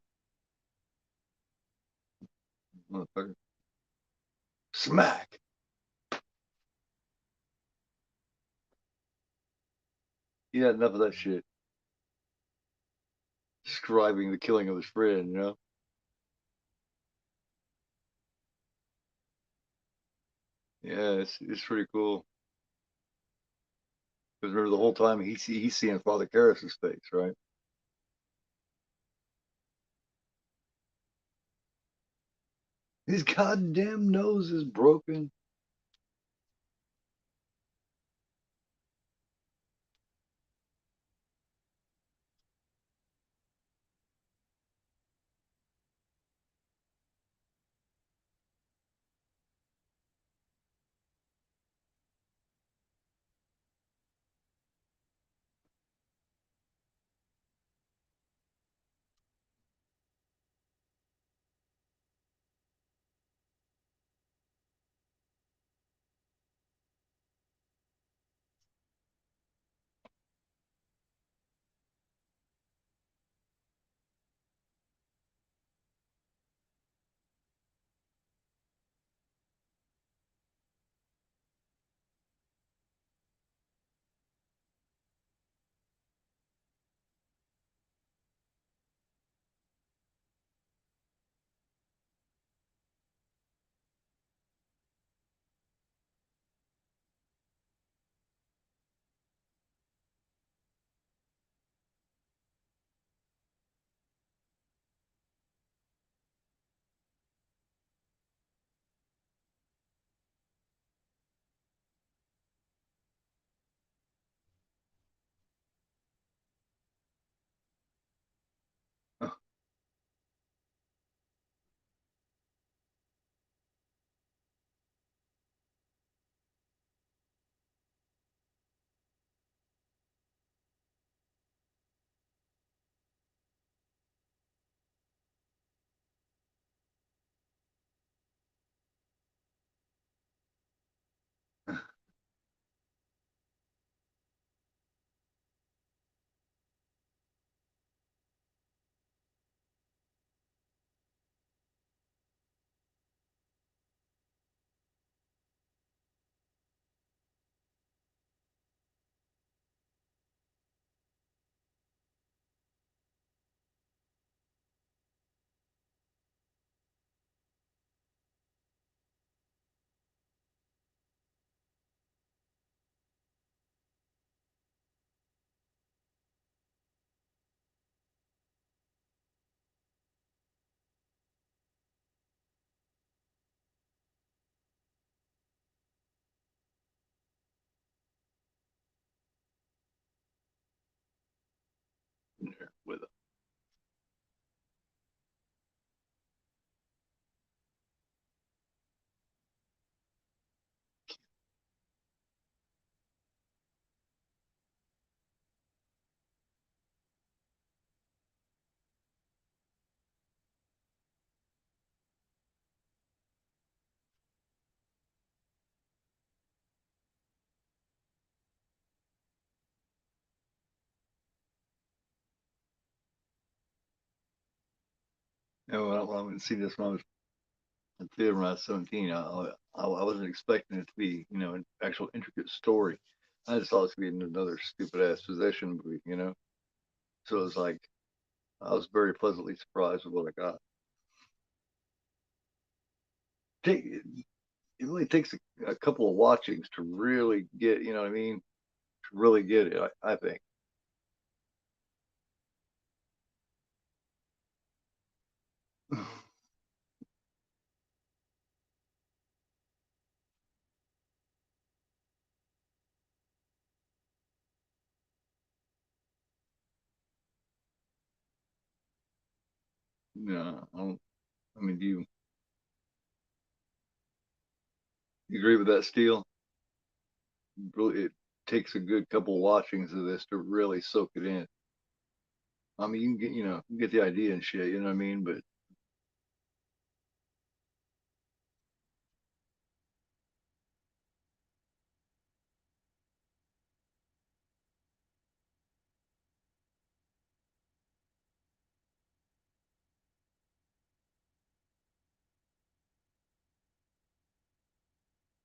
Motherfucker. Smack. He had enough of that shit. Describing the killing of his friend, you know? Yeah, it's pretty cool. Because remember the whole time he's seeing Father Karras's face, right? His goddamn nose is broken. With him. You know, when I went and see this when I was in theater when I was 17, I wasn't expecting it to be, you know, an actual intricate story. I just thought it was going to be another stupid ass possession movie, you know? So it's like I was very pleasantly surprised with what I got. It really takes a couple of watchings to really get, you know what I mean? To really get it, I think. No, I don't. I mean, do you agree with that, Steele? Really, it takes a good couple of watchings of this to really soak it in. I mean, you can get, you get the idea and shit, you know what I mean? But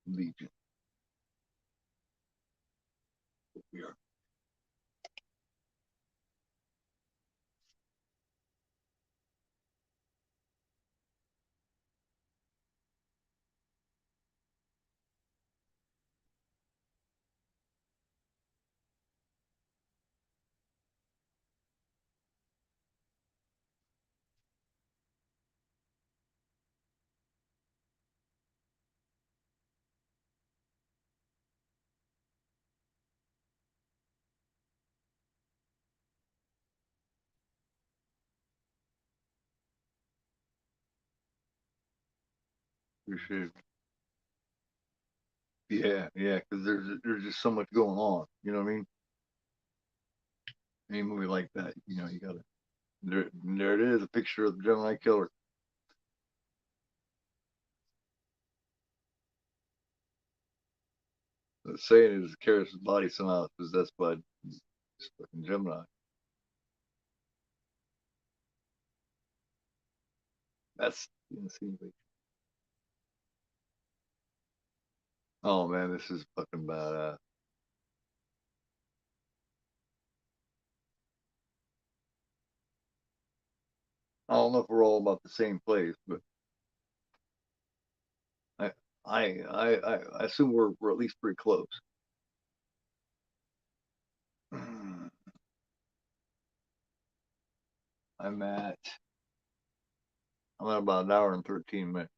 Legion, we are. Appreciate it. Yeah, yeah, because there's just so much going on. You know what I mean? Any movie like that, you gotta. There it is, a picture of the Gemini killer. The saying is, Karis' body somehow is possessed by this fucking Gemini. That's insinuation. Oh man, this is fucking badass. I don't know if we're all about the same place, but I I assume we're at least pretty close. I'm at I'm at about an hour and 13 minutes.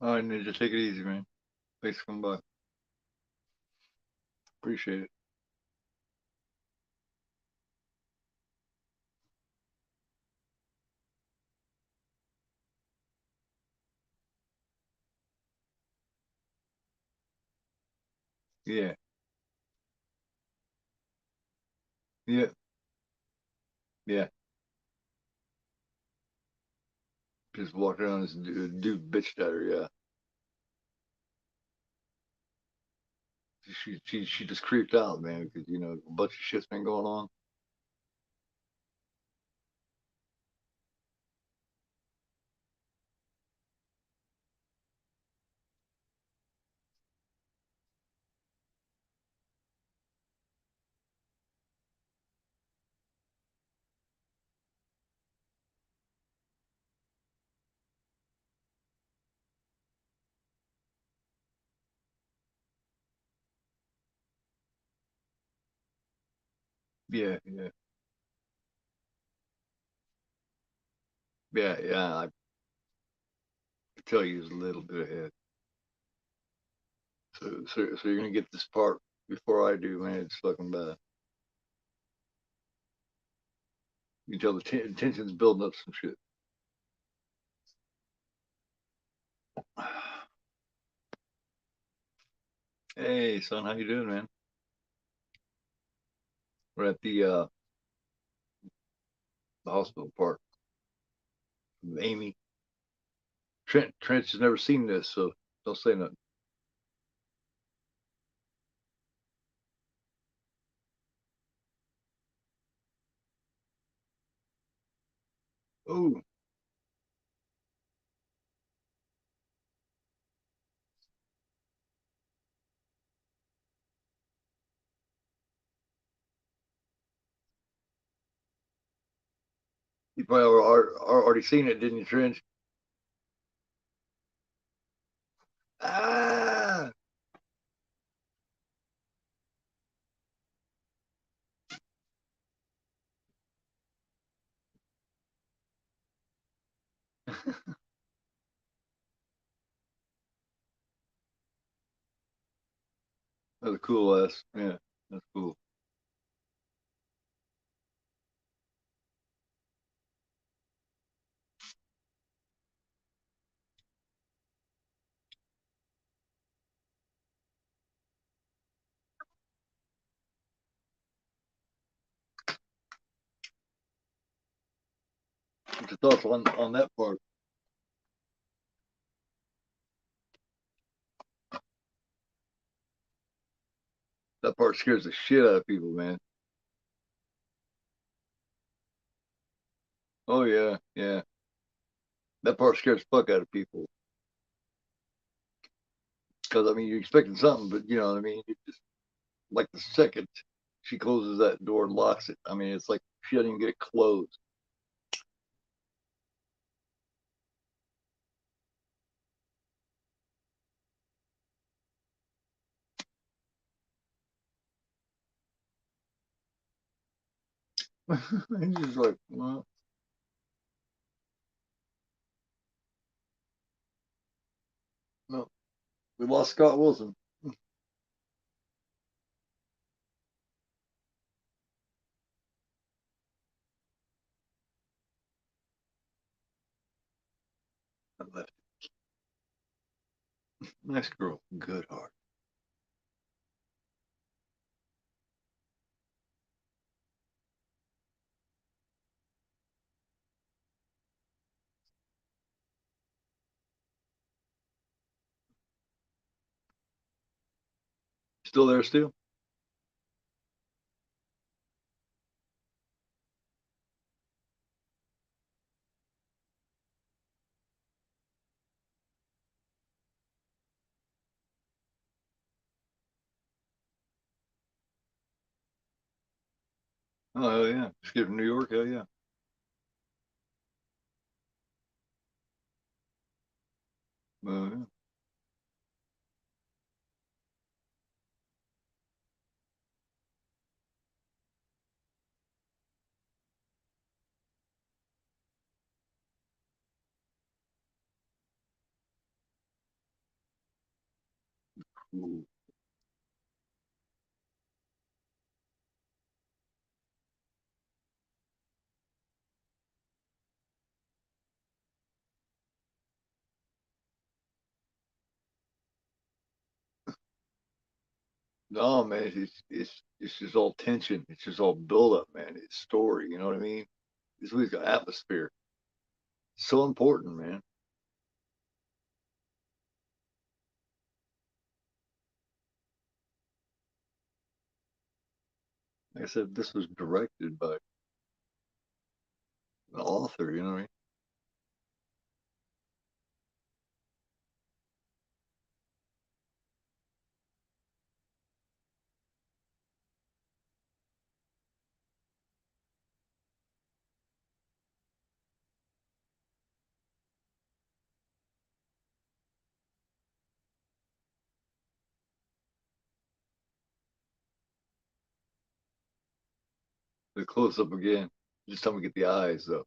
All right, Ninja, take it easy, man. Thanks for coming by. Appreciate it. Yeah, yeah, yeah. Just walked around this dude bitched at her. Yeah, she just creeped out, man, because a bunch of shit's been going on. Yeah, yeah, yeah, yeah. I could tell you was a little bit ahead. So you're gonna get this part before I do, man. It's fucking bad. You can tell the tension's building up some shit. Hey, son, how you doing, man? We're at the hospital part. Amy, Trent has never seen this, so don't say nothing. Oh, you probably already seen it, didn't you, Trent? Ah, that's a cool ass. Yeah, that's cool. What's your thoughts on that part? That part scares the shit out of people, man. Oh yeah, yeah. That part scares the fuck out of people. Because I mean, you're expecting something, but you know what I mean. It just like the second she closes that door and locks it. I mean, it's like she doesn't even get it closed. He's just like, well, no, we lost Scott Wilson. I left. Nice girl, good heart. Still there, still. Oh hell yeah, escape from New York. Hell yeah. Yeah. Ooh. No man, it's just all tension. It's just all build up, man. It's story. You know what I mean? This movie's got atmosphere. So important, man. Like I said, this was directed by the author. You know what I mean? The close up again. Just tell me get the eyes though.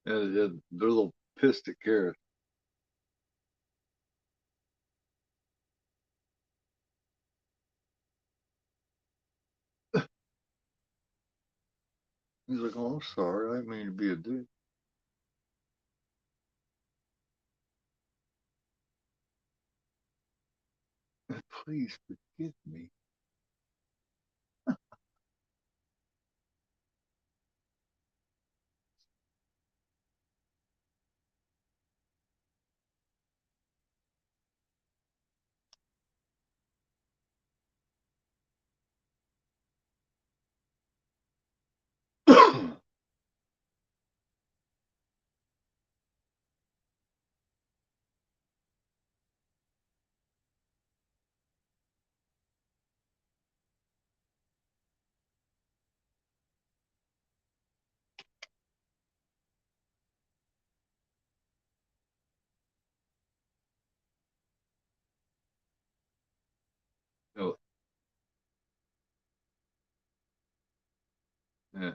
Yeah, they're a little pissed at Kara. He's like, "Oh, I'm sorry. I didn't mean to be a dick. Please forgive me." Oh, yeah.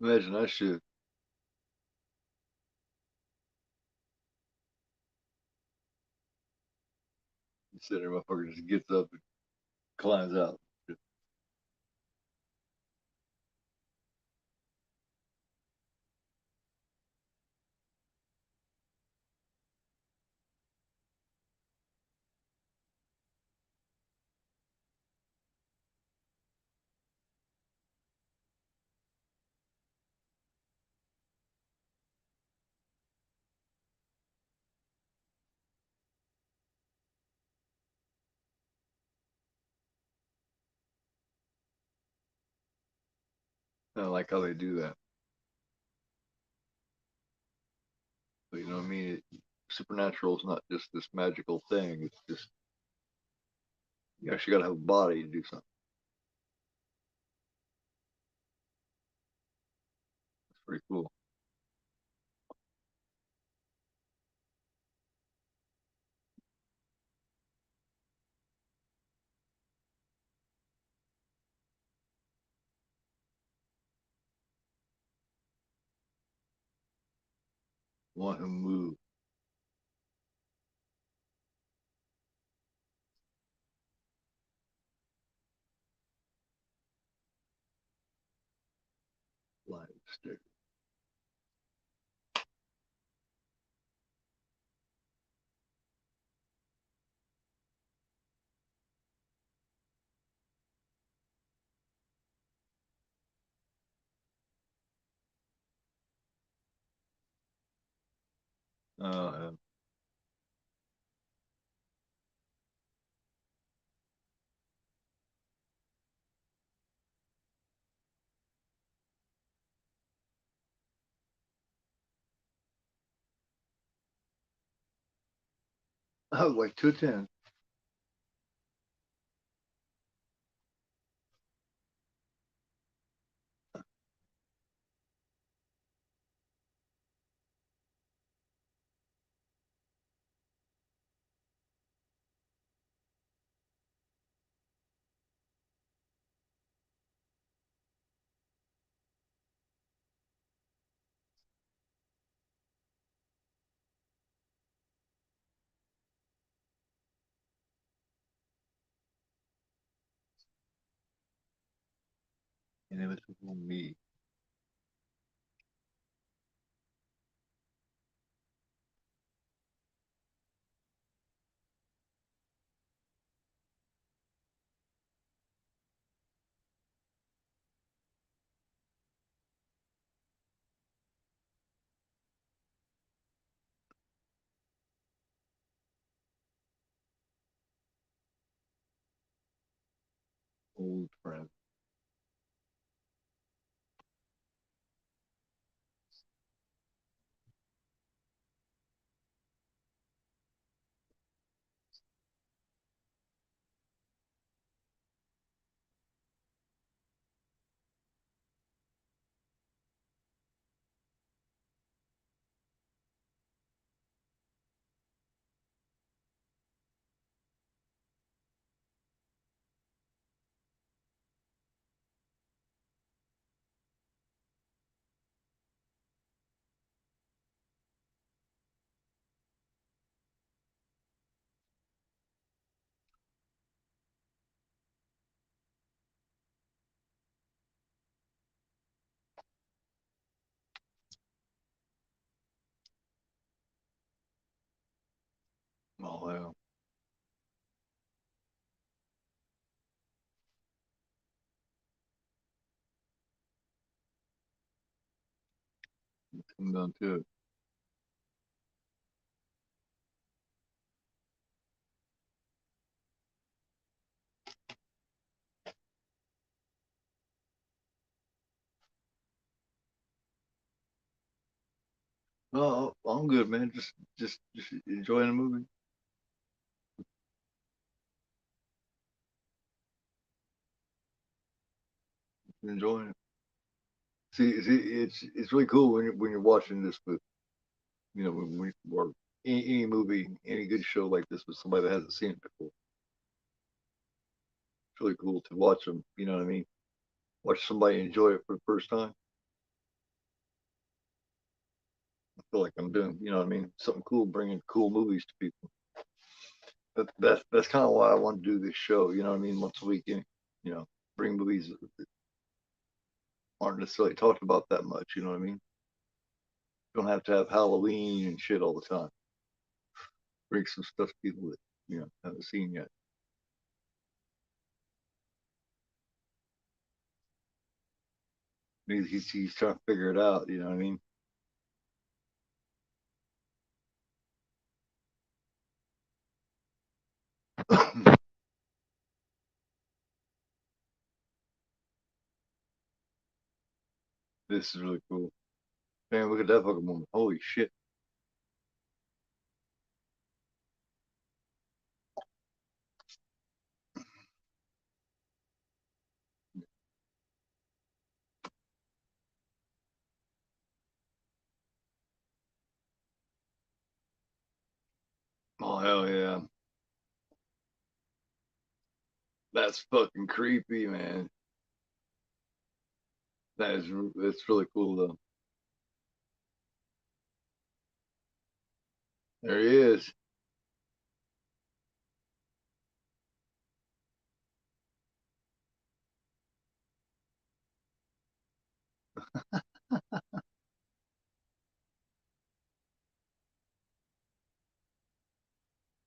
Imagine that shit. You sit there, motherfucker just gets up and climbs out. I don't like how they do that. But you know what I mean? Supernatural is not just this magical thing. It's just you actually got to have a body to do something. It's pretty cool. Want him move live stick. Uh, I was like 210. Inimitable Me. Old Friend. Oh, yeah. I'm done too. Oh, I'm good, man. Just enjoying the movie. Enjoying it. See, it's really cool when you're watching this with when we or any movie, any good show like this with somebody that hasn't seen it before. It's really cool to watch them. You know what I mean? Watch somebody enjoy it for the first time. I feel like I'm doing, you know what I mean? Something cool, bringing cool movies to people. That's kind of why I want to do this show. You know what I mean? Once a week, you know, bring movies that aren't necessarily talked about that much. You know what I mean? Don't have to have Halloween and shit all the time. Bring some stuff to people that haven't seen yet. He's trying to figure it out. You know what I mean? This is really cool. Man, look at that fucking woman. Holy shit. Oh hell yeah. That's fucking creepy, man. That's really cool though. There he is.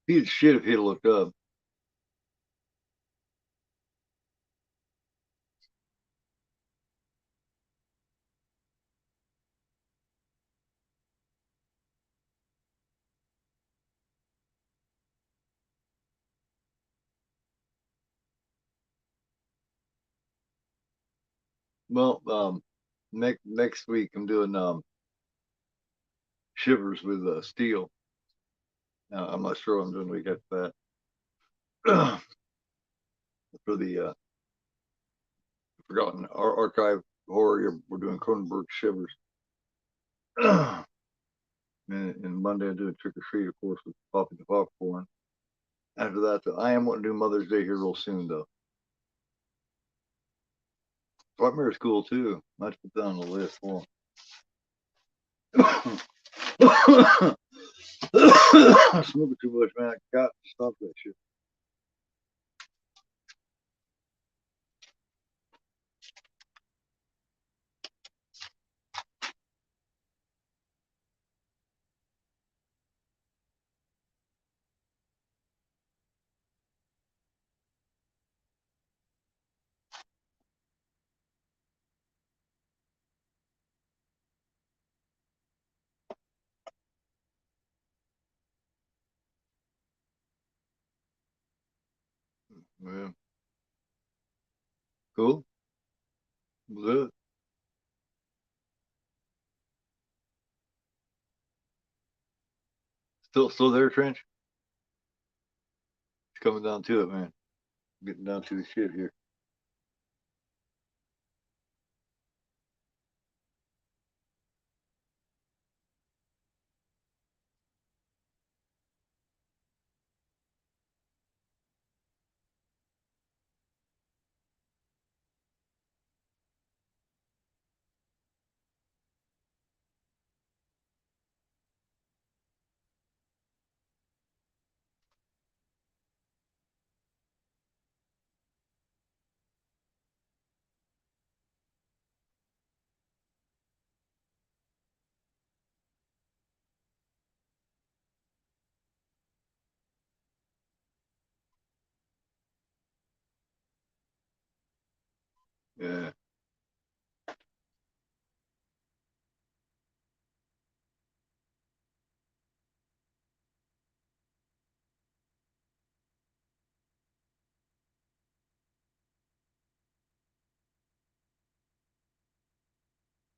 He'd shit if he'd looked up. Well, next week I'm doing Shivers with Steel. I'm not sure what I'm doing the week after that. For the Forgotten Archive Horror, we're doing Cronenberg Shivers. And Monday I do a trick or treat, of course, with Poppy the Popcorn. After that, I am wanting to do Mother's Day here real soon, though. Frightmare is cool too. Might put that on the list. Well, smoking too much, man. I got to stop that shit. Yeah. Cool. Good. Still there, Trench? It's coming down to it, man. Getting down to the shit here. Yeah.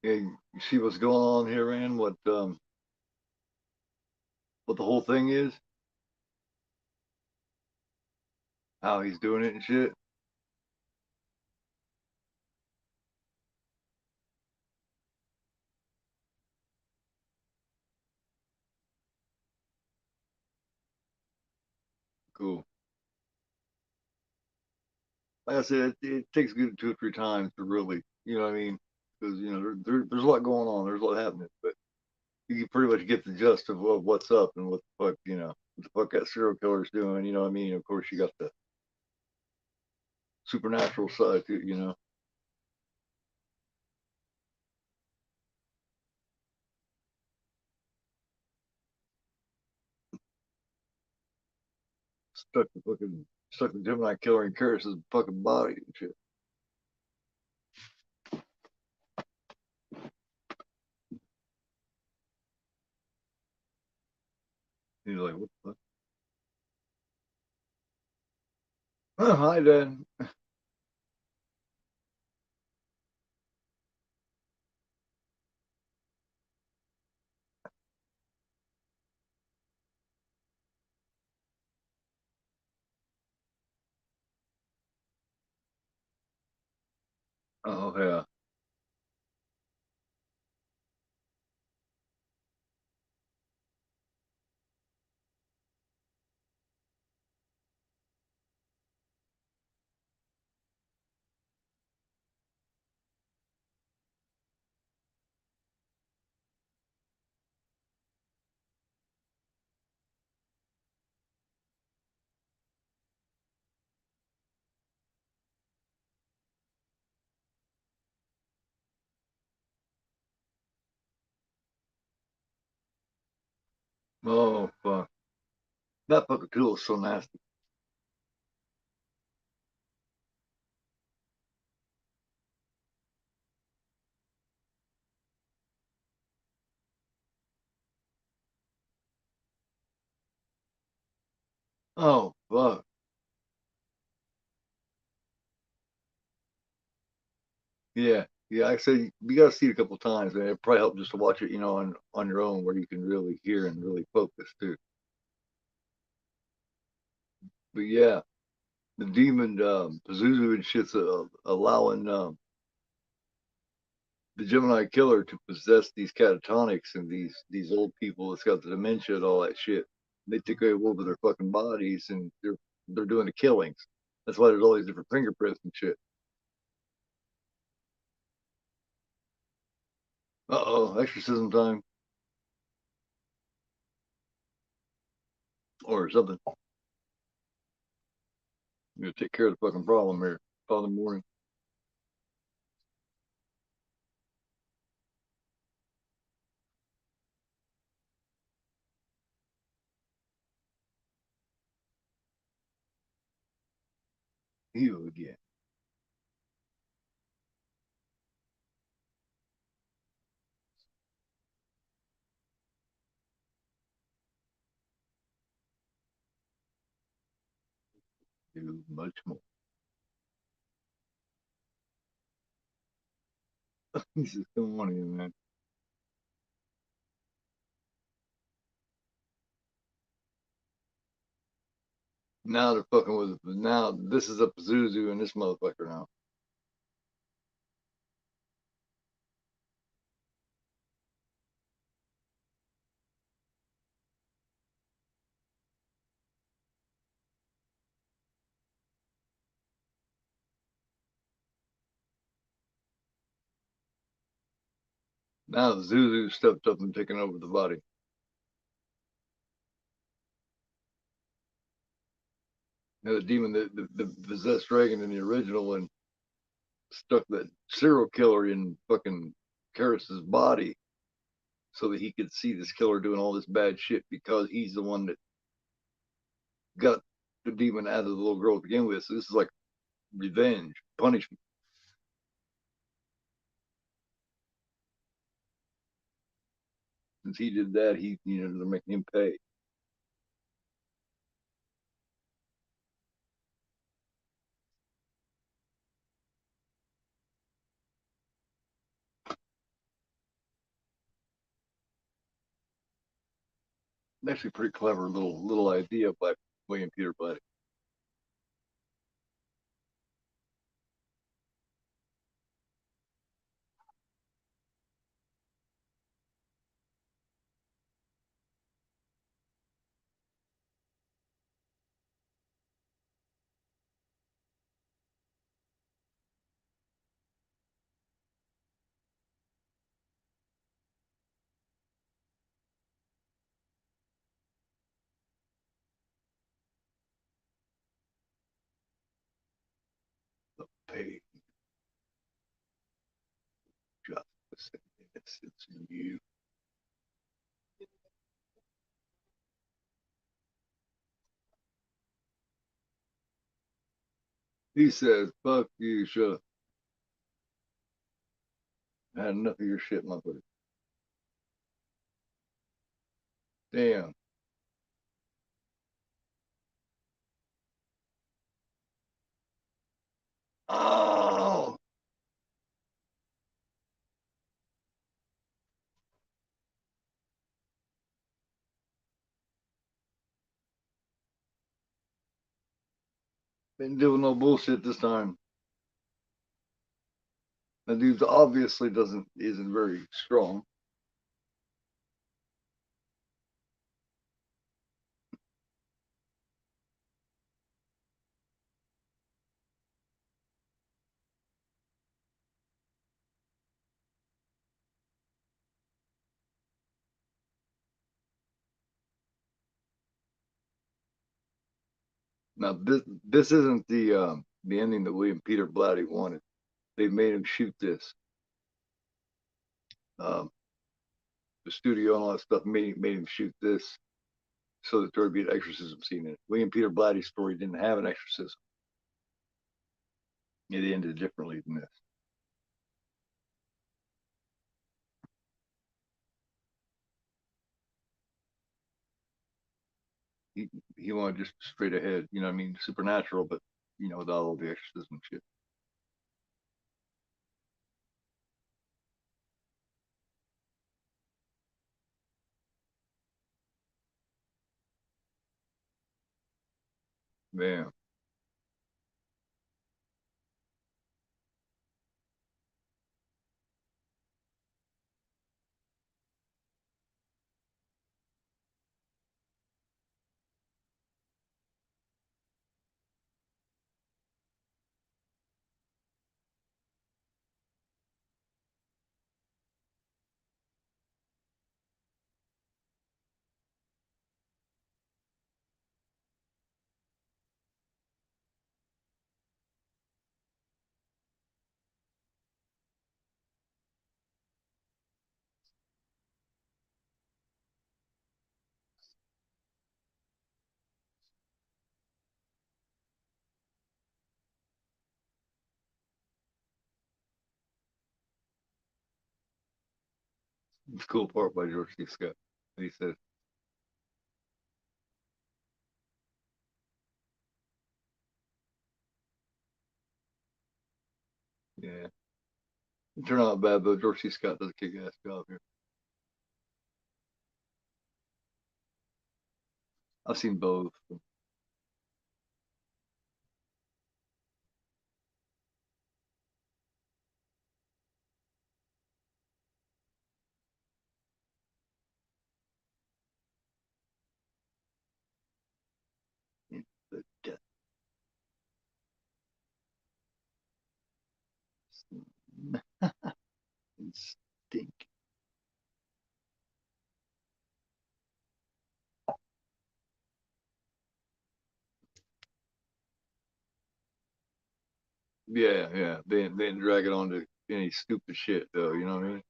Yeah. You see what's going on here, man? What the whole thing is? How he's doing it and shit. Cool. Like I said, it takes good 2 or 3 times to really, you know what I mean? Because there's a lot going on. There's a lot happening, but you can pretty much get the gist of what's up and what the fuck, what the fuck that serial killer's doing. You know what I mean? Of course, you got the supernatural side to it. Stuck the Gemini killer in Curtis's fucking body and shit. He's like, what the fuck? Oh, hi, Dad. Oh, yeah. Oh, fuck. That fucking tool is so nasty. Oh, fuck. Yeah. Yeah, I say you gotta see it a couple times, man. It probably help just to watch it, on your own where you can really hear and really focus too. But yeah, the demon Pazuzu and shit's allowing the Gemini killer to possess these catatonics and these old people that's got the dementia and all that shit. They take over their fucking bodies and they're doing the killings. That's why there's all these different fingerprints and shit. Uh-oh, exorcism time or something. You gotta take care of the fucking problem here. Call in the morning. You again. Do much more. This is come on here, man. Now they're fucking with. Now this is a Pazuzu and this motherfucker now. Now the Zuzu stepped up and taken over the body. Now the demon that possessed Reagan in the original one stuck that serial killer in fucking Karras's body so that he could see this killer doing all this bad shit because he's the one that got the demon out of the little girl to begin with. So this is like revenge, punishment. Since he did that, they're making him pay. Actually, pretty clever little idea by William Peter Blatty. The pay justice and innocence in you. He says, "Fuck you, shut up. I had enough of your shit, motherfucker." Damn. Oh, been doing no bullshit this time. That dude obviously isn't very strong. Now this isn't the ending that William Peter Blatty wanted. They made him shoot this. Um, the studio and all that stuff made him shoot this so that there would be an exorcism scene in it. William Peter Blatty's story didn't have an exorcism. It ended differently than this. He he wanted just straight ahead, you know what I mean, supernatural, but without all the exorcism shit. Man, it's a cool part by George C. Scott. He said, Yeah. It turned out bad, but George C. Scott does a kick-ass job here. I've seen both. The death and stink. Yeah, yeah. They didn't drag it on to any stupid shit though. You know what I mean?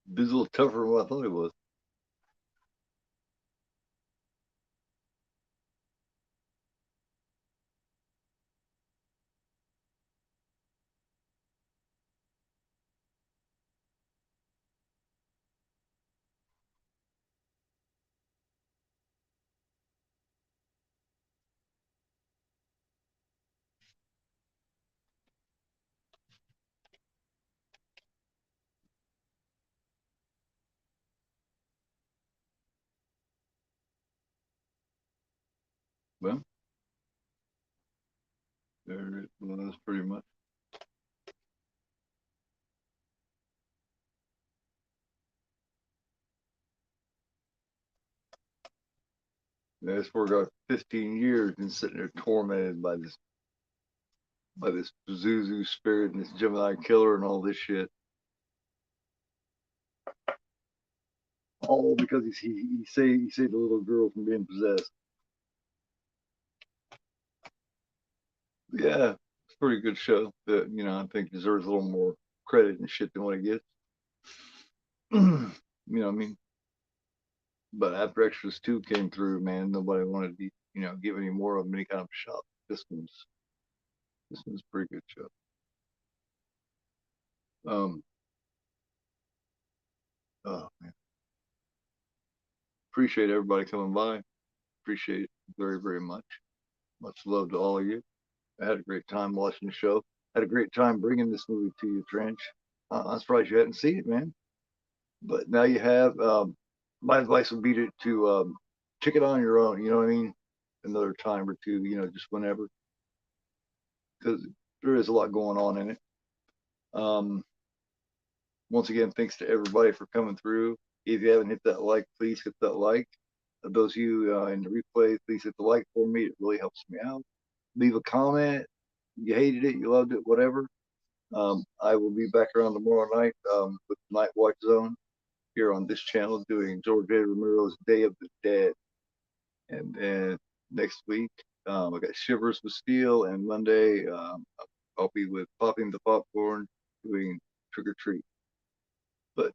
This is a little tougher than what I thought it was. Well, there it was pretty much. This poor guy, 15 years, been sitting there tormented by this Zuzu spirit and this Gemini killer and all this shit. All because he saved a little girl from being possessed. Yeah, it's a pretty good show that I think deserves a little more credit and shit than what it gets. I mean, but after Extras 2 came through, man, nobody wanted to give any more of them any kind of a shot. This one's a pretty good show. Um, oh man, appreciate everybody coming by. Appreciate it very, very much. Much love to all of you. I had a great time watching the show. Had a great time bringing this movie to you, Trench. I'm surprised you hadn't seen it, man. But now you have. My advice would be to check it on your own. You know what I mean? Another time or two. Just whenever, because there is a lot going on in it. Um, Once again, thanks to everybody for coming through. If you haven't hit that like, please hit that like. Those of you in the replay, please hit the like for me. It really helps me out. Leave a comment. You hated it, you loved it, whatever. I will be back around tomorrow night with Night Watch Zone. here on this channel doing George A. Romero's Day of the Dead. And then next week, I got Shivers with Steel, and Monday I'll be with Popping the Popcorn doing Trick or Treat. But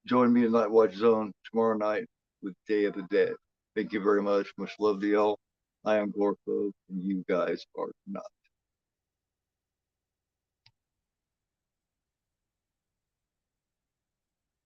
join me in Night Watch Zone tomorrow night with Day of the Dead. Thank you very much. Much love to y'all. I am Gorfo, and you guys are not.